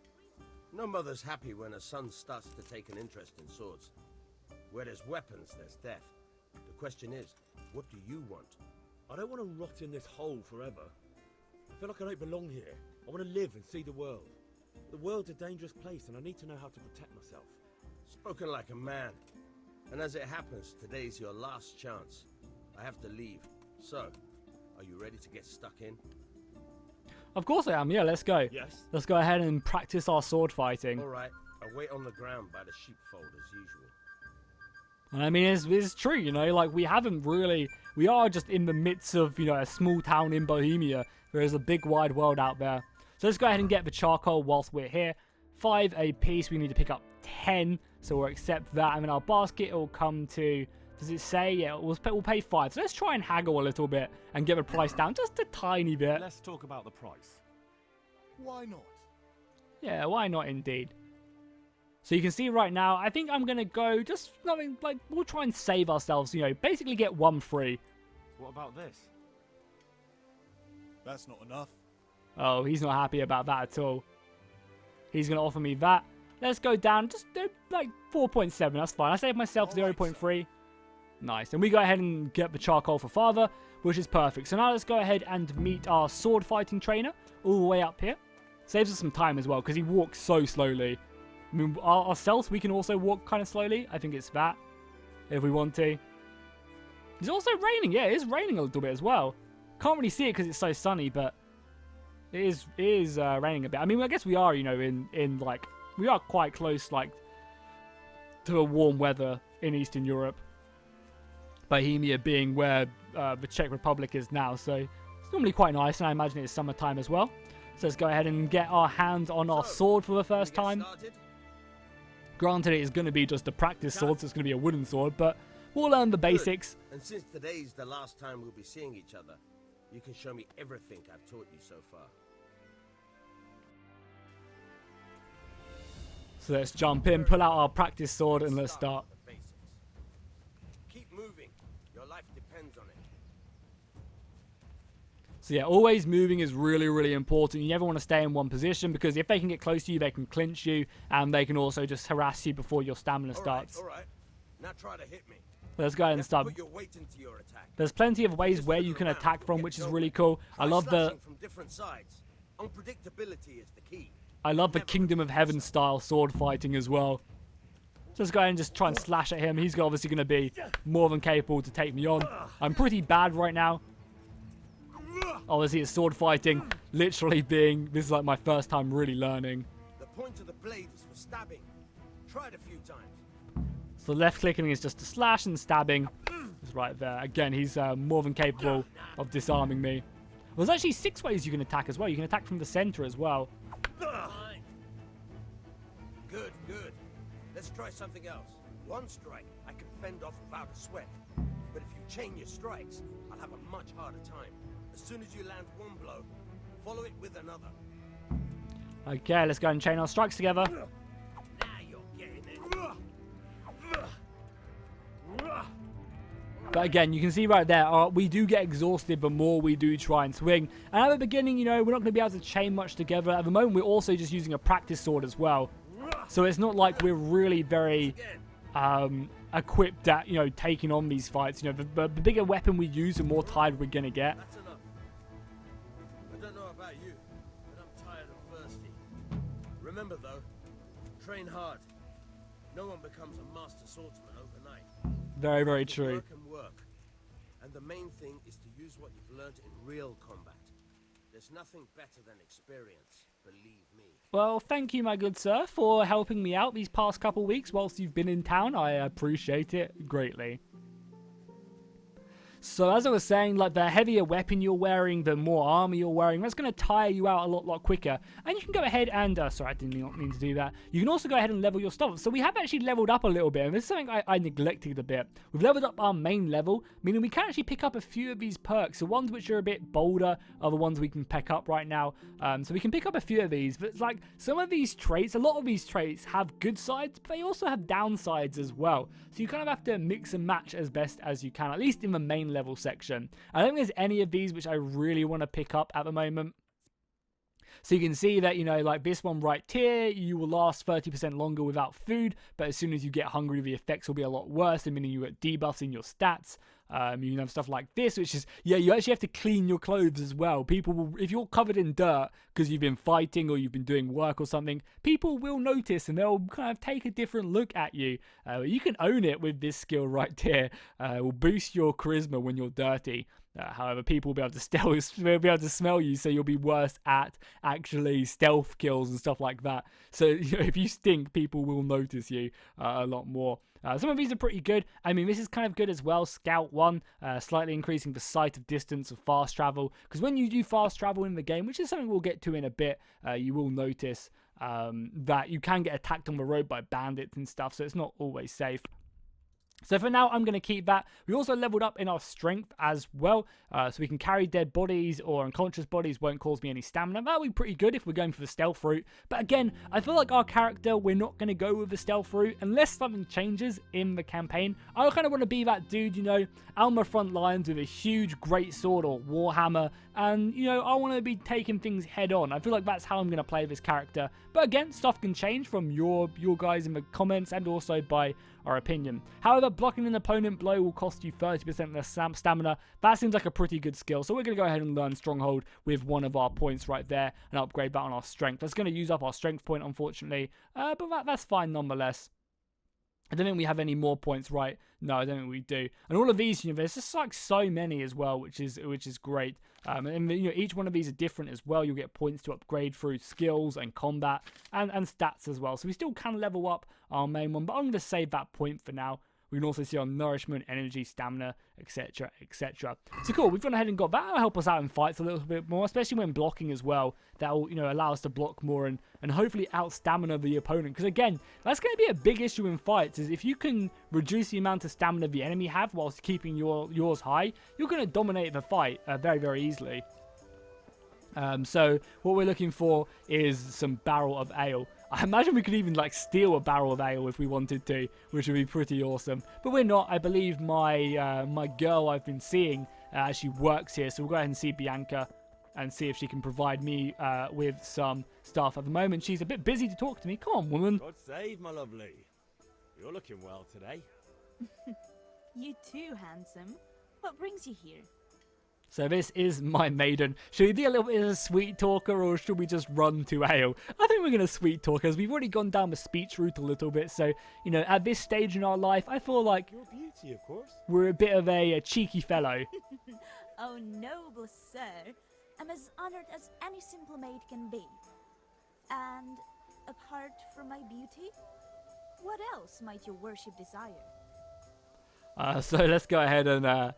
No mother's happy when her son starts to take an interest in swords. Where there's weapons, there's death. The question is, what do you want? I don't want to rot in this hole forever. I feel like I don't belong here. I want to live and see the world. The world's a dangerous place and I need to know how to protect myself. Spoken like a man. And as it happens, today's your last chance. I have to leave. So, are you ready to get stuck in? Of course I am, yeah, let's go. Yes. Let's go ahead and practice our sword fighting. Alright, I'll wait on the ground by the sheepfold as usual. And I mean, it's true, you know, like we are just in the midst of, you know, a small town in Bohemia. There is a big wide world out there. So let's go ahead and get the charcoal whilst we're here. 5 a piece, we need to pick up 10, so we'll accept that. And then our basket will come to... Does it say? Yeah, we'll pay 5. So let's try and haggle a little bit and get the price down just a tiny bit. Let's talk about the price. Why not? Yeah, why not indeed? So you can see right now, I think I'm going to go just nothing like, we'll try and save ourselves, you know, basically get 1 free. What about this? That's not enough. Oh, he's not happy about that at all. He's going to offer me that. Let's go down, just do like 4.7, that's fine. I saved myself 0.3. Nice, and we go ahead and get the charcoal for father, which is perfect. So now let's go ahead and meet our sword fighting trainer all the way up here. Saves us some time as well, because he walks so slowly. I mean, ourselves, we can also walk kind of slowly. I think it's that, if we want to. It's also raining, yeah, it is raining a little bit as well. Can't really see it because it's so sunny, but it is raining a bit. I mean, I guess we are, you know, in like, we are quite close, like, to a warm weather in Eastern Europe. Bohemia being where the Czech Republic is now, so it's normally quite nice, and I imagine it's summertime as well. So let's go ahead and get our hands on our sword for the first time. Granted, it is going to be just a practice sword, so it's going to be a wooden sword, but we'll learn the basics. And since today's the last time we'll be seeing each other, you can show me everything I've taught you so far. So let's jump in, pull out our practice sword, and let's start. Keep moving. Your life depends on it. So yeah, always moving is really, really important. You never want to stay in one position, because if they can get close to you, they can clinch you, and they can also just harass you before your stamina starts. All right. Now try to hit me. Let's go ahead and start. Put your weight into your attack. There's plenty of ways where you can attack from, which is really cool. I love the... from different sides. Unpredictability is the key. I love the Kingdom of Heaven style sword fighting as well. Just go ahead and just try and slash at him. He's obviously going to be more than capable to take me on. I'm pretty bad right now. Obviously, it's sword fighting. Literally being... This is like my first time really learning. The point of the blade is for stabbing. Try it a few times. So left clicking is just to slash, and stabbing is right there. Again, he's more than capable of disarming me. There's actually 6 ways you can attack as well. You can attack from the center as well. Good, good. Let's try something else. One strike, I can fend off without a sweat. But if you chain your strikes, I'll have a much harder time. As soon as you land one blow, follow it with another. Okay, let's go and chain our strikes together. Now you're getting it. But again, you can see right there, we do get exhausted the more we do try and swing. And at the beginning, you know, we're not going to be able to chain much together. At the moment, we're also just using a practice sword as well. So it's not like we're really very equipped at, you know, taking on these fights. You know, the bigger weapon we use, the more tired we're going to get. That's enough. I don't know about you, but I'm tired and thirsty. Remember though, train hard. No one becomes a master swordsman overnight. Very, very true. Work and work. And the main thing is to use what you've learned in real combat. There's nothing better than experience, believe me. Well, thank you, my good sir, for helping me out these past couple weeks whilst you've been in town. I appreciate it greatly. So as I was saying, like the heavier weapon you're wearing, the more armor you're wearing, that's going to tire you out a lot quicker. And you can go ahead and, sorry, I did not mean to do that. You can also go ahead and level your stuff. So we have actually leveled up a little bit, and this is something I neglected a bit. We've leveled up our main level, meaning we can actually pick up a few of these perks. The ones which are a bit bolder are the ones we can pick up right now. So we can pick up a few of these, but it's like some of these traits, a lot of these traits have good sides, but they also have downsides as well. So you kind of have to mix and match as best as you can, at least in the main level section. I don't think there's any of these which I really want to pick up at the moment. So you can see that, you know, like this one right here, you will last 30% longer without food, but as soon as you get hungry, the effects will be a lot worse, meaning you get debuffs in your stats. You can have stuff like this, which is, yeah, you actually have to clean your clothes as well. People will, if you're covered in dirt because you've been fighting or you've been doing work or something, people will notice and they'll kind of take a different look at you. You can own it with this skill right here. It will boost your charisma when you're dirty. However, people will be able to smell you, so you'll be worse at actually stealth kills and stuff like that. So you know, if you stink, people will notice you a lot more. Some of these are pretty good. I mean, this is kind of good as well. Scout 1, slightly increasing the sight of distance of fast travel. Because when you do fast travel in the game, which is something we'll get to in a bit, you will notice that you can get attacked on the road by bandits and stuff. So it's not always safe. So for now, I'm going to keep that. We also leveled up in our strength as well. So we can carry dead bodies or unconscious bodies, won't cause me any stamina. That'll be pretty good if we're going for the stealth route. But again, I feel like our character, we're not going to go with the stealth route unless something changes in the campaign. I kind of want to be that dude, you know, out on the front lines with a huge great sword or warhammer. And, you know, I want to be taking things head on. I feel like that's how I'm going to play this character. But again, stuff can change from your guys in the comments and also by our opinion. However, blocking an opponent blow will cost you 30% less stamina. That seems like a pretty good skill. So we're going to go ahead and learn Stronghold with one of our points right there and upgrade that on our strength. That's going to use up our strength point, unfortunately. But that's fine nonetheless. I don't think we have any more points, right? No, I don't think we do. And all of these, you know, there's just like so many as well, which is great. And you know, each one of these are different as well. You'll get points to upgrade through skills and combat and stats as well. So we still can level up our main one, but I'm going to save that point for now. We can also see our nourishment, energy, stamina, etc, etc. So cool, we've gone ahead and got that. That'll help us out in fights a little bit more, especially when blocking as well. That will, you know, allow us to block more and hopefully out-stamina the opponent. Because again, that's going to be a big issue in fights, is if you can reduce the amount of stamina the enemy have whilst keeping yours high, you're going to dominate the fight very, very easily. So what we're looking for is some barrel of ale. I imagine we could even like steal a barrel of ale if we wanted to, which would be pretty awesome. But we're not. I believe my my girl I've been seeing actually works here, so we'll go ahead and see Bianca and see if she can provide me with some stuff. At the moment, she's a bit busy to talk to me. Come on, woman. God save, my lovely. You're looking well today. You too, handsome. What brings you here? So this is my maiden. Should we be a little bit of a sweet talker, or should we just run to ale? I think we're going to sweet talk, as we've already gone down the speech route a little bit. So, you know, at this stage in our life, I feel like your beauty, of course. We're a bit of a cheeky fellow. Oh, noble sir. I'm as honored as any simple maid can be. And apart from my beauty, what else might your worship desire? So let's go ahead and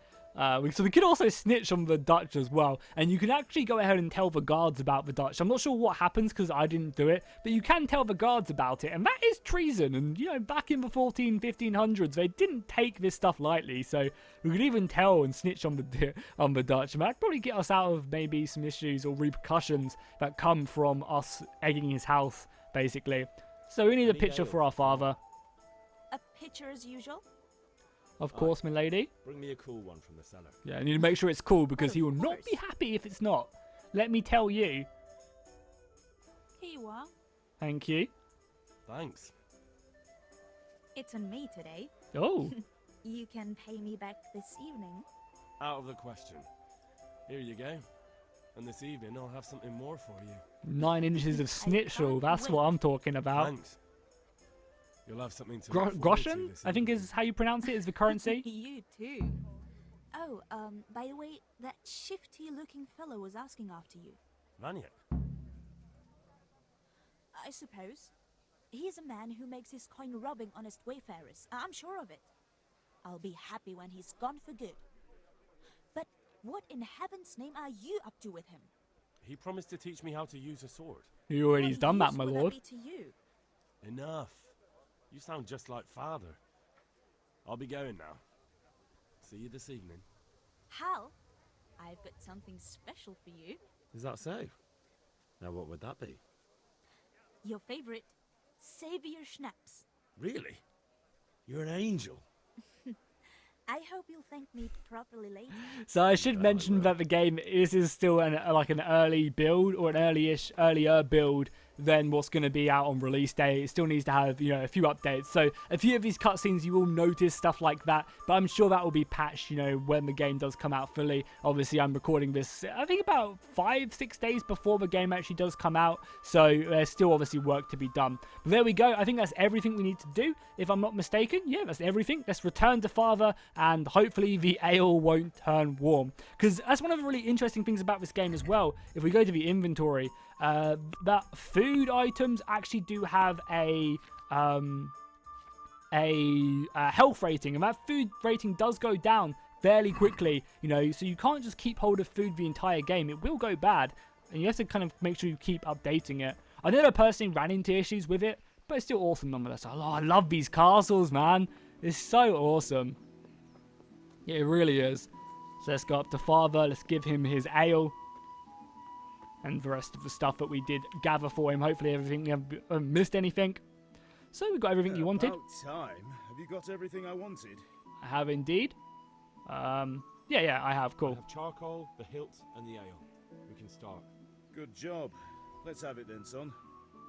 so we could also snitch on the Dutch as well, and you can actually go ahead and tell the guards about the Dutch. I'm not sure what happens because I didn't do it, but you can tell the guards about it, and that is treason. And you know, back in the 1500s, they didn't take this stuff lightly, so we could even tell and snitch on the Dutch, and that'd probably get us out of maybe some issues or repercussions that come from us egging his house, basically. So we need a picture for our father. A picture as usual? Of course, my lady. Bring me a cool one from the cellar. Yeah, I need to make sure it's cool because he will not be happy if it's not. Let me tell you. Here you are. Thank you. Thanks. It's on me today. Oh. You can pay me back this evening. Out of the question. Here you go. And this evening I'll have something more for you. 9 inches of schnitzel. That's what I'm talking about. Thanks. You'll have something to Groschen, I think is how you pronounce it, is the currency. You too. Oh, by the way, that shifty-looking fellow was asking after you. Vanya? I suppose. He's a man who makes his coin robbing honest wayfarers. I'm sure of it. I'll be happy when he's gone for good. But what in heaven's name are you up to with him? He promised to teach me how to use a sword. He already's done that, my What lord. use would that be to you? Enough. You sound just like father. I'll be going now. See you this evening. Hal, I've got something special for you. Is that so? Now what would that be? Your favorite Savior Schnapps. Really? You're an angel. I hope you'll thank me properly later. So I should mention that the game, this is still like an early build, or an earlier build than what's going to be out on release day. It still needs to have, you know, a few updates. So a few of these cutscenes you will notice stuff like that, but I'm sure that will be patched, you know, when the game does come out fully. Obviously, I'm recording this, I think about 5-6 days before the game actually does come out. So there's still obviously work to be done. But there we go. I think that's everything we need to do, if I'm not mistaken. Yeah, that's everything. Let's return to father, and hopefully the ale won't turn warm. Because that's one of the really interesting things about this game as well. If we go to the inventory, that food items actually do have a health rating, and that food rating does go down fairly quickly, you know, so you can't just keep hold of food the entire game. It will go bad, and you have to kind of make sure you keep updating it. I never personally ran into issues with it, but it's still awesome nonetheless. Oh, I love these castles, man. It's so awesome. Yeah, it really is. So let's go up to father, let's give him his ale and the rest of the stuff that we did gather for him. Hopefully everything, we haven't missed anything. So we got everything you wanted. About time. Have you got everything I wanted? I have indeed. Yeah, I have. Cool. I have charcoal, the hilt, and the ale. We can start. Good job. Let's have it then, son.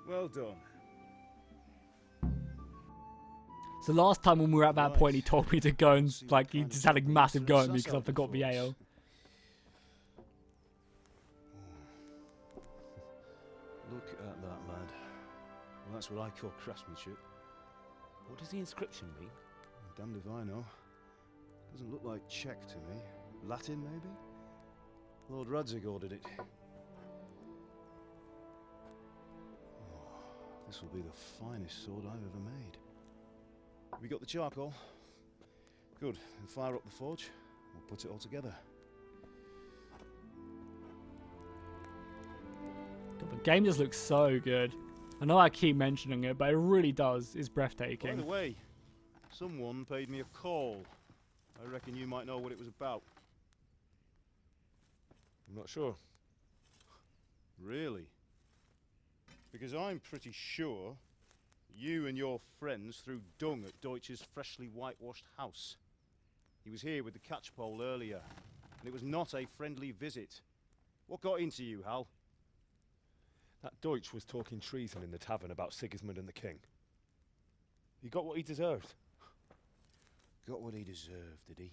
Well done. So last time when we were at that point, he told me to go and, like, he just had a massive go at me because I forgot the ale. Look at that, lad. Well, that's what I call craftsmanship. What does the inscription mean? Damned if I know. Doesn't look like Czech to me. Latin, maybe? Lord Radzig ordered it. Oh, this will be the finest sword I've ever made. We got the charcoal? Good. Then fire up the forge. We'll put it all together. God, the game just looks so good. I know I keep mentioning it, but it really does. It's breathtaking. By the way, someone paid me a call. I reckon you might know what it was about. I'm not sure. Really? Because I'm pretty sure you and your friends threw dung at Deutsch's freshly whitewashed house. He was here with the catchpole earlier, and it was not a friendly visit. What got into you, Hal? That Deutsch was talking treason in the tavern about Sigismund and the king. He got what he deserved. Got what he deserved, did he?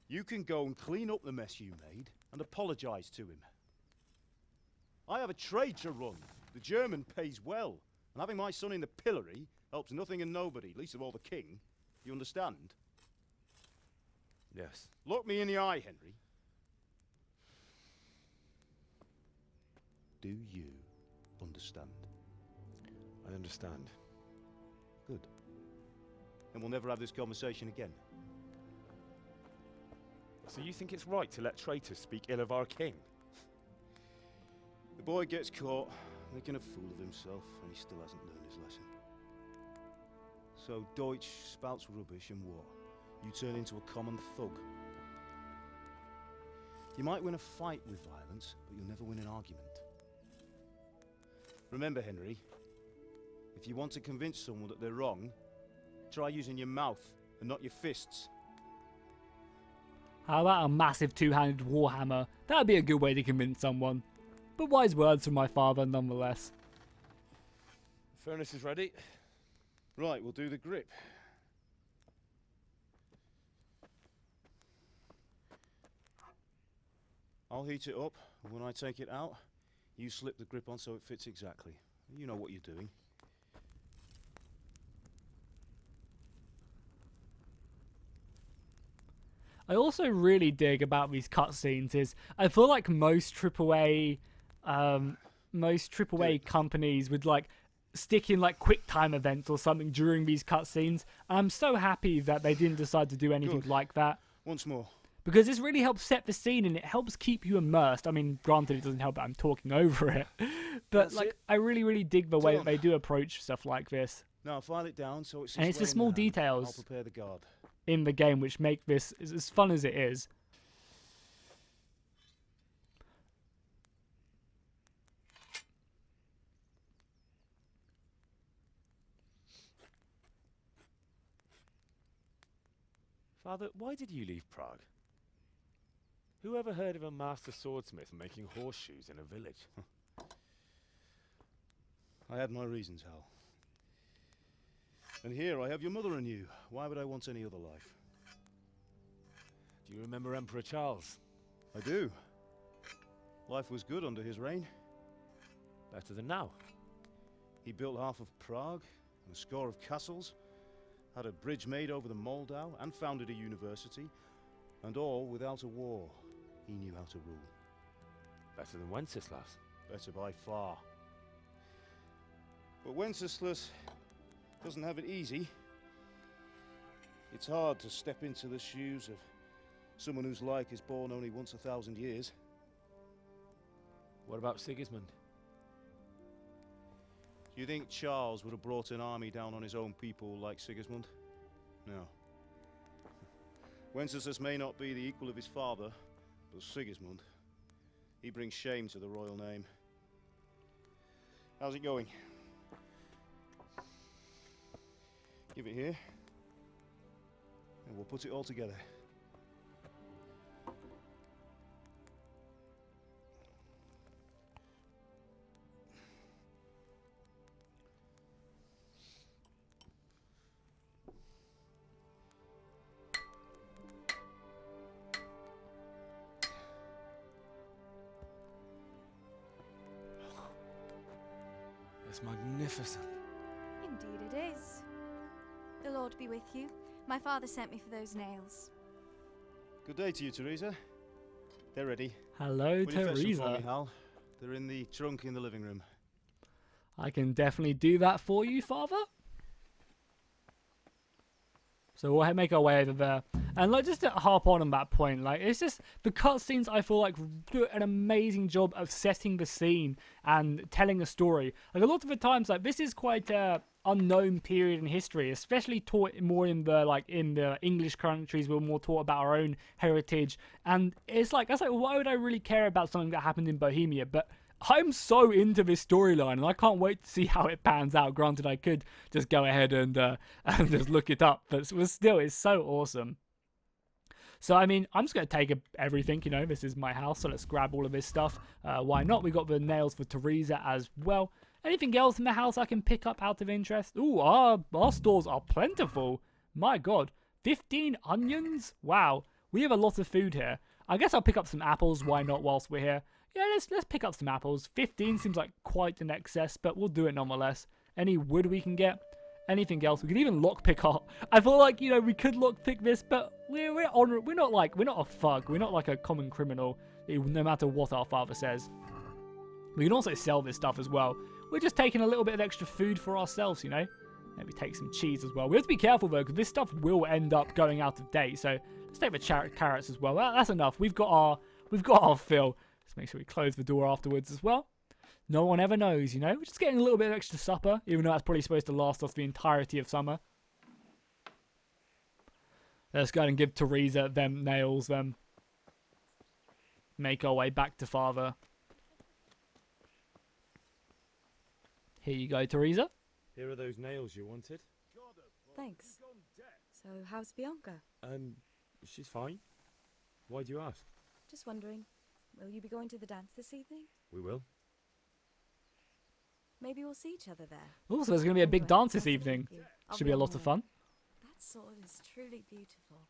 You can go and clean up the mess you made and apologise to him. I have a trade to run. The German pays well, and having my son in the pillory helps nothing and nobody, least of all the king. You understand? Yes. Look me in the eye, Henry. Do you understand? I understand. Good. Then we'll never have this conversation again. So you think it's right to let traitors speak ill of our king? The boy gets caught, making a fool of himself, and he still hasn't learned his lesson. So Deutsch spouts rubbish, and what? You turn into a common thug. You might win a fight with violence, but you'll never win an argument. Remember, Henry, if you want to convince someone that they're wrong, try using your mouth and not your fists. How about a massive two-handed warhammer? That would be a good way to convince someone. But wise words from my father nonetheless. The furnace is ready. Right, we'll do the grip. I'll heat it up, and when I take it out, you slip the grip on so it fits exactly. You know what you're doing. I also really dig about these cutscenes is I feel like most AAA companies would like stick in like quick time events or something during these cutscenes. I'm so happy that they didn't decide to do anything like that. Once more. Because this really helps set the scene and it helps keep you immersed. I mean, granted, it doesn't help that I'm talking over it. But like, I really, really dig the way that they do approach stuff like this. Now file it down so it's. And it's the small details I'll prepare the guard. in the game which make this as fun as it is. Father, why did you leave Prague? Who ever heard of a master swordsmith making horseshoes in a village? I had my reasons, Hal. And here I have your mother and you. Why would I want any other life? Do you remember Emperor Charles? I do. Life was good under his reign. Better than now. He built half of Prague and a score of castles, had a bridge made over the Moldau, and founded a university, and all without a war. He knew how to rule. Better than Wenceslas. Better by far. But Wenceslas doesn't have it easy. It's hard to step into the shoes of someone whose like is born only once 1,000 years. What about Sigismund? Do you think Charles would have brought an army down on his own people like Sigismund? No. Wenceslas may not be the equal of his father, but Sigismund, he brings shame to the royal name. How's it going? Give it here, and we'll put it all together. It's magnificent. Indeed it is. The Lord be with you. My father sent me for those nails. Good day to you, Teresa. They're ready. Hello, Will you fetch them for Teresa. me, Hal? They're in the trunk in the living room. I can definitely do that for you, Father. So we'll make our way over there. And like, just to harp on that point, like, it's just the cutscenes I feel like do an amazing job of setting the scene and telling a story. Like a lot of the times, like this is quite a unknown period in history, especially taught more in the English countries. We're more taught about our own heritage, and it's like, I was like, why would I really care about something that happened in Bohemia? But I'm so into this storyline, and I can't wait to see how it pans out. Granted, I could just go ahead and just look it up, but still, it's so awesome. So, I mean, I'm just going to take everything, you know, this is my house, so let's grab all of this stuff. Why not? We got the nails for Teresa as well. Anything else in the house I can pick up out of interest? Ooh, our stores are plentiful. My God, 15 onions? Wow, we have a lot of food here. I guess I'll pick up some apples, why not, whilst we're here. Yeah, let's pick up some apples. 15 seems like quite an excess, but we'll do it nonetheless. Any wood we can get? Anything else? We can even lockpick our... I feel like, you know, we could lockpick this, but we're not a thug. We're not like a common criminal, no matter what our father says. We can also sell this stuff as well. We're just taking a little bit of extra food for ourselves, you know. Maybe take some cheese as well. We have to be careful though, because this stuff will end up going out of date. So let's take the carrots as well. That's enough. We've got our fill. Let's make sure we close the door afterwards as well. No one ever knows, you know. We're just getting a little bit of extra supper, even though that's probably supposed to last us the entirety of summer. Let's go ahead and give Teresa them nails, make our way back to father. Here you go, Teresa. Here are those nails you wanted. Thanks. So, how's Bianca? She's fine. Why do you ask? Just wondering, will you be going to the dance this evening? We will. Maybe we'll see each other there. Also, there's going to be a big dance this evening. Should be a lot of fun. That sword is truly beautiful.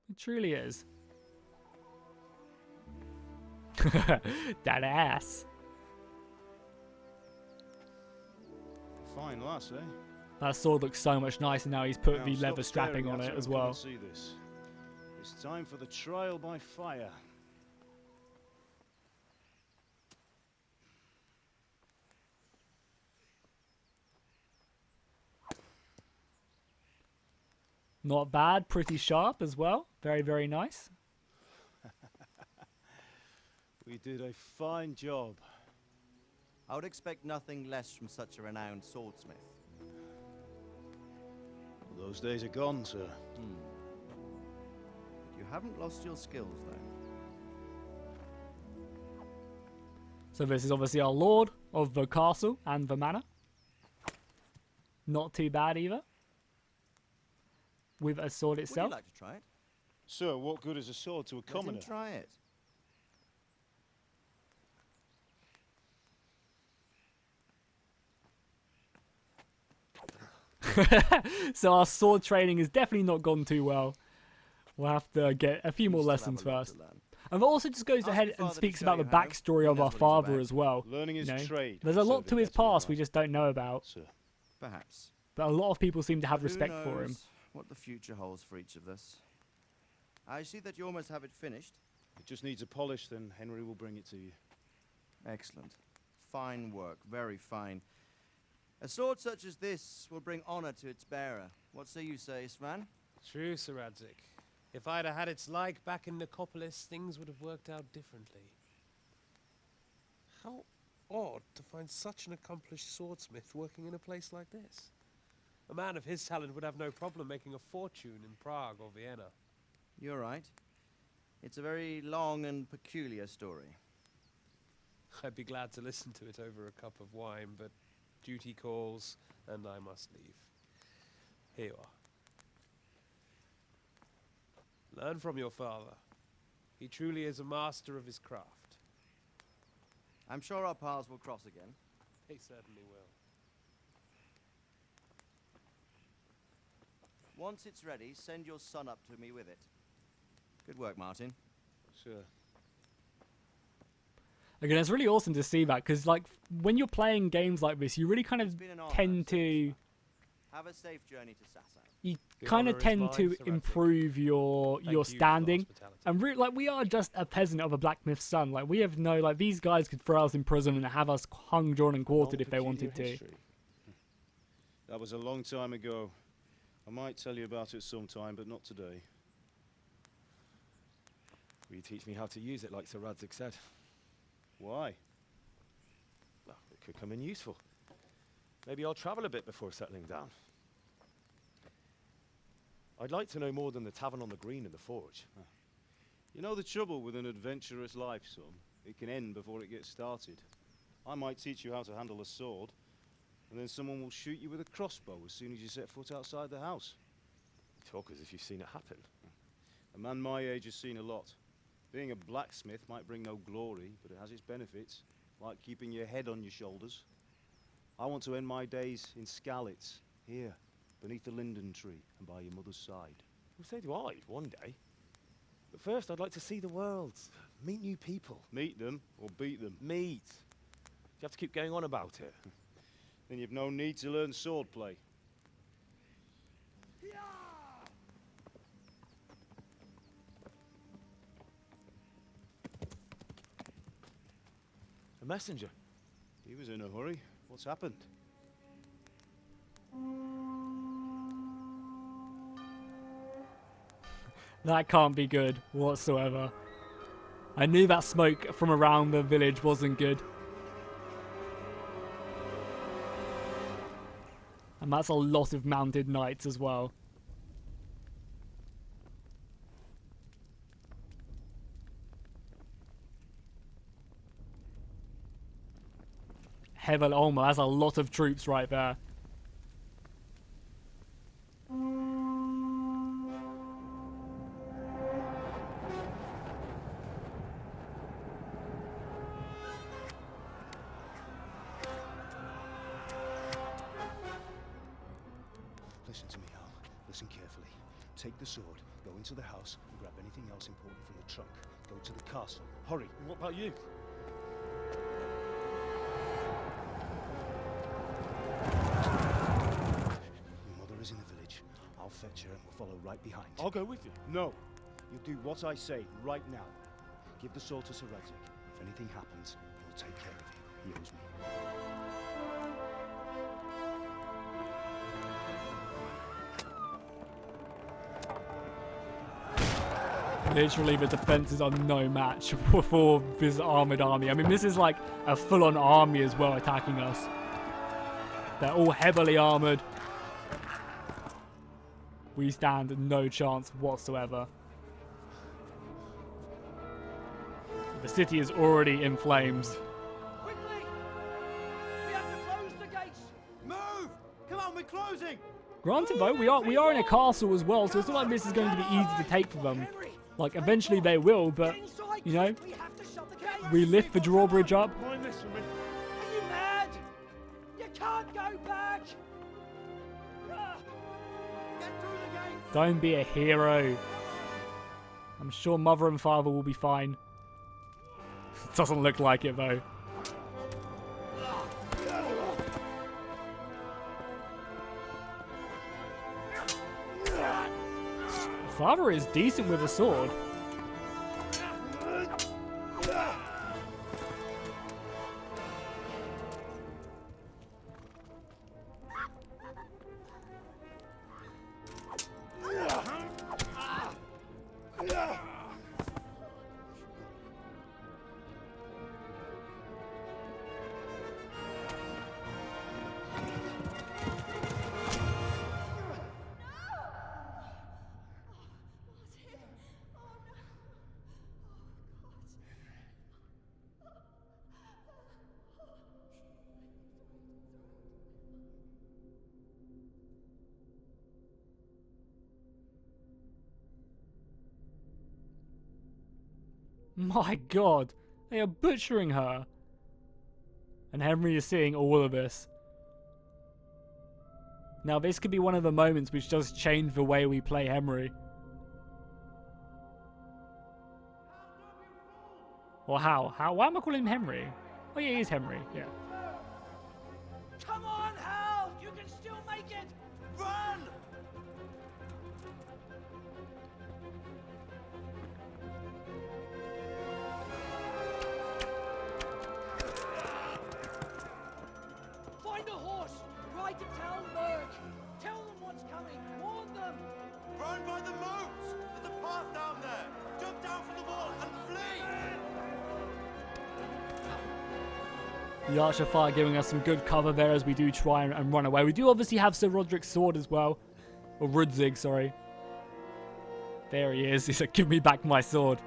It truly is. That ass. Fine lass, eh? That sword looks so much nicer now. He's put the leather strapping on it as well. See this. It's time for the trial by fire. Not bad, pretty sharp as well. Very, very nice. We did a fine job. I would expect nothing less from such a renowned swordsmith. Well, those days are gone, sir. You haven't lost your skills, though. So this is obviously our lord of the castle and the manor. Not too bad either. With a sword itself. Would you like to try it? Sir, what good is a sword to a commoner? Let him try it. So our sword training has definitely not gone too well. We'll have to get a few more lessons first. And it also just goes ahead and speaks about the backstory of our father as well. Learning his trade. There's a lot to his past we just don't know about. Perhaps. But a lot of people seem to have respect for him. What the future holds for each of us. I see that you almost have it finished. It just needs a polish, then Henry will bring it to you. Excellent. Fine work, very fine. A sword such as this will bring honor to its bearer. What say you, Svan? True, Sir Radzik. If I'd have had its like back in Nicopolis, things would have worked out differently. How odd to find such an accomplished swordsmith working in a place like this. A man of his talent would have no problem making a fortune in Prague or Vienna. You're right. It's a very long and peculiar story. I'd be glad to listen to it over a cup of wine, but duty calls, and I must leave. Here you are. Learn from your father. He truly is a master of his craft. I'm sure our paths will cross again. He certainly will. Once it's ready, send your son up to me with it. Good work, Martin. Sure. Again, it's really awesome to see that, because like when you're playing games like this, you really kind of tend to Have a safe journey to Sasau. you kind of tend to improve your standing, and like we are just a peasant of a blacksmith's son. Like we have no, like these guys could throw us in prison and have us hung, drawn, and quartered if they wanted to. That was a long time ago. I might tell you about it sometime, but not today. Will you teach me how to use it like Sir Radzik said? Why? Well, it could come in useful. Maybe I'll travel a bit before settling down. I'd like to know more than the tavern on the green and the forge. You know the trouble with an adventurous life, son? It can end before it gets started. I might teach you how to handle a sword, and then someone will shoot you with a crossbow as soon as you set foot outside the house. You talk as if you've seen it happen. A man my age has seen a lot. Being a blacksmith might bring no glory, but it has its benefits, like keeping your head on your shoulders. I want to end my days in Skalitz, here, beneath the linden tree and by your mother's side. Well, so do I, one day. But first, I'd like to see the world, meet new people. Meet them or beat them? Meet. You have to keep going on about it. Then you've no need to learn swordplay. A messenger. He was in a hurry. What's happened? That can't be good whatsoever. I knew that smoke from around the village wasn't good. And that's a lot of mounted knights as well. Hevel Olma, that's a lot of troops right there. Listen to me, Al. Listen carefully. Take the sword, go into the house, and grab anything else important from the trunk. Go to the castle. Hurry. And what about you? Your mother is in the village. I'll fetch her and we'll follow right behind. I'll go with you. No. You'll do what I say right now. Give the sword to Sir Radzik. If anything happens, he'll take care of you. He owes me. Literally, the defenses are no match for this armored army. I mean, this is like a full-on army as well attacking us. They're all heavily armored. We stand no chance whatsoever. The city is already in flames. Quickly! We have to close the gates! Move! Come on, we're closing! Granted though, we are in a castle as well, so it's not like this is going to be easy to take for them. Like, eventually they will, but, you know, we lift the drawbridge up. Are you mad? You can't go back! Get through the gate! Don't be a hero. I'm sure mother and father will be fine. Doesn't look like it though. Father is decent with a sword. My god, they are butchering her. And Henry is seeing all of this. Now this could be one of the moments which does change the way we play Henry. Or how? Why am I calling him Henry? Oh yeah, he is Henry, yeah. Come on, Hal! You can still make it! Run! Find a horse! Ride to Talmberg! Tell them what's coming! Warn them! Run by the moats! There's a path down there! Jump down from the wall and flee! The Archer Fire giving us some good cover there as we do try and run away. We do obviously have Sir Roderick's sword as well. Or Rudzig, sorry. There he is. He said, give me back my sword.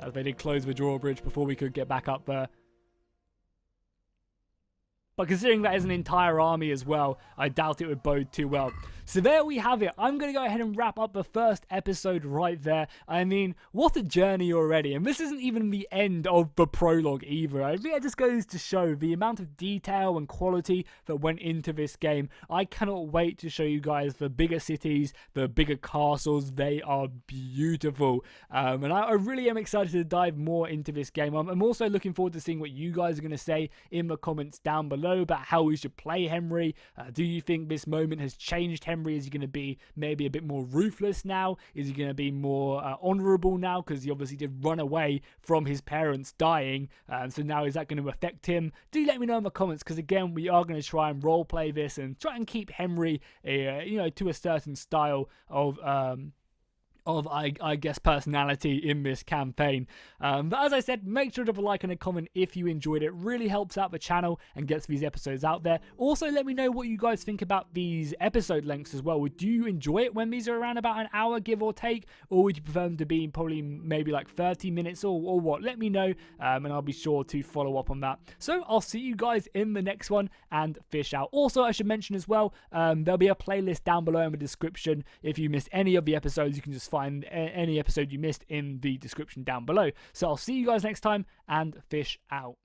As they did close the drawbridge before we could get back up there. But considering that is an entire army as well, I doubt it would bode too well. So there we have it. I'm going to go ahead and wrap up the first episode right there. I mean, what a journey already. And this isn't even the end of the prologue either. I think it just goes to show the amount of detail and quality that went into this game. I cannot wait to show you guys the bigger cities, the bigger castles. They are beautiful. And I really am excited to dive more into this game. I'm also looking forward to seeing what you guys are going to say in the comments down below about how we should play Henry. Do you think this moment has changed Henry? Is he going to be maybe a bit more ruthless now? Is he going to be more honourable now? Because he obviously did run away from his parents dying. So now is that going to affect him? Do let me know in the comments, because again, we are going to try and roleplay this and try and keep Henry, you know, to a certain style of I guess personality in this campaign. But as I said, make sure to leave a like and a comment if you enjoyed it. It really helps out the channel and gets these episodes out there. Also, let me know what you guys think about these episode lengths as well. Do you enjoy it when these are around about an hour, give or take? Or would you prefer them to be probably maybe like 30 minutes or what? Let me know, and I'll be sure to follow up on that. So I'll see you guys in the next one, and fish out. Also, I should mention as well, there'll be a playlist down below in the description. If you missed any of the episodes, you can just find any episode you missed in the description down below. So I'll see you guys next time, and fish out.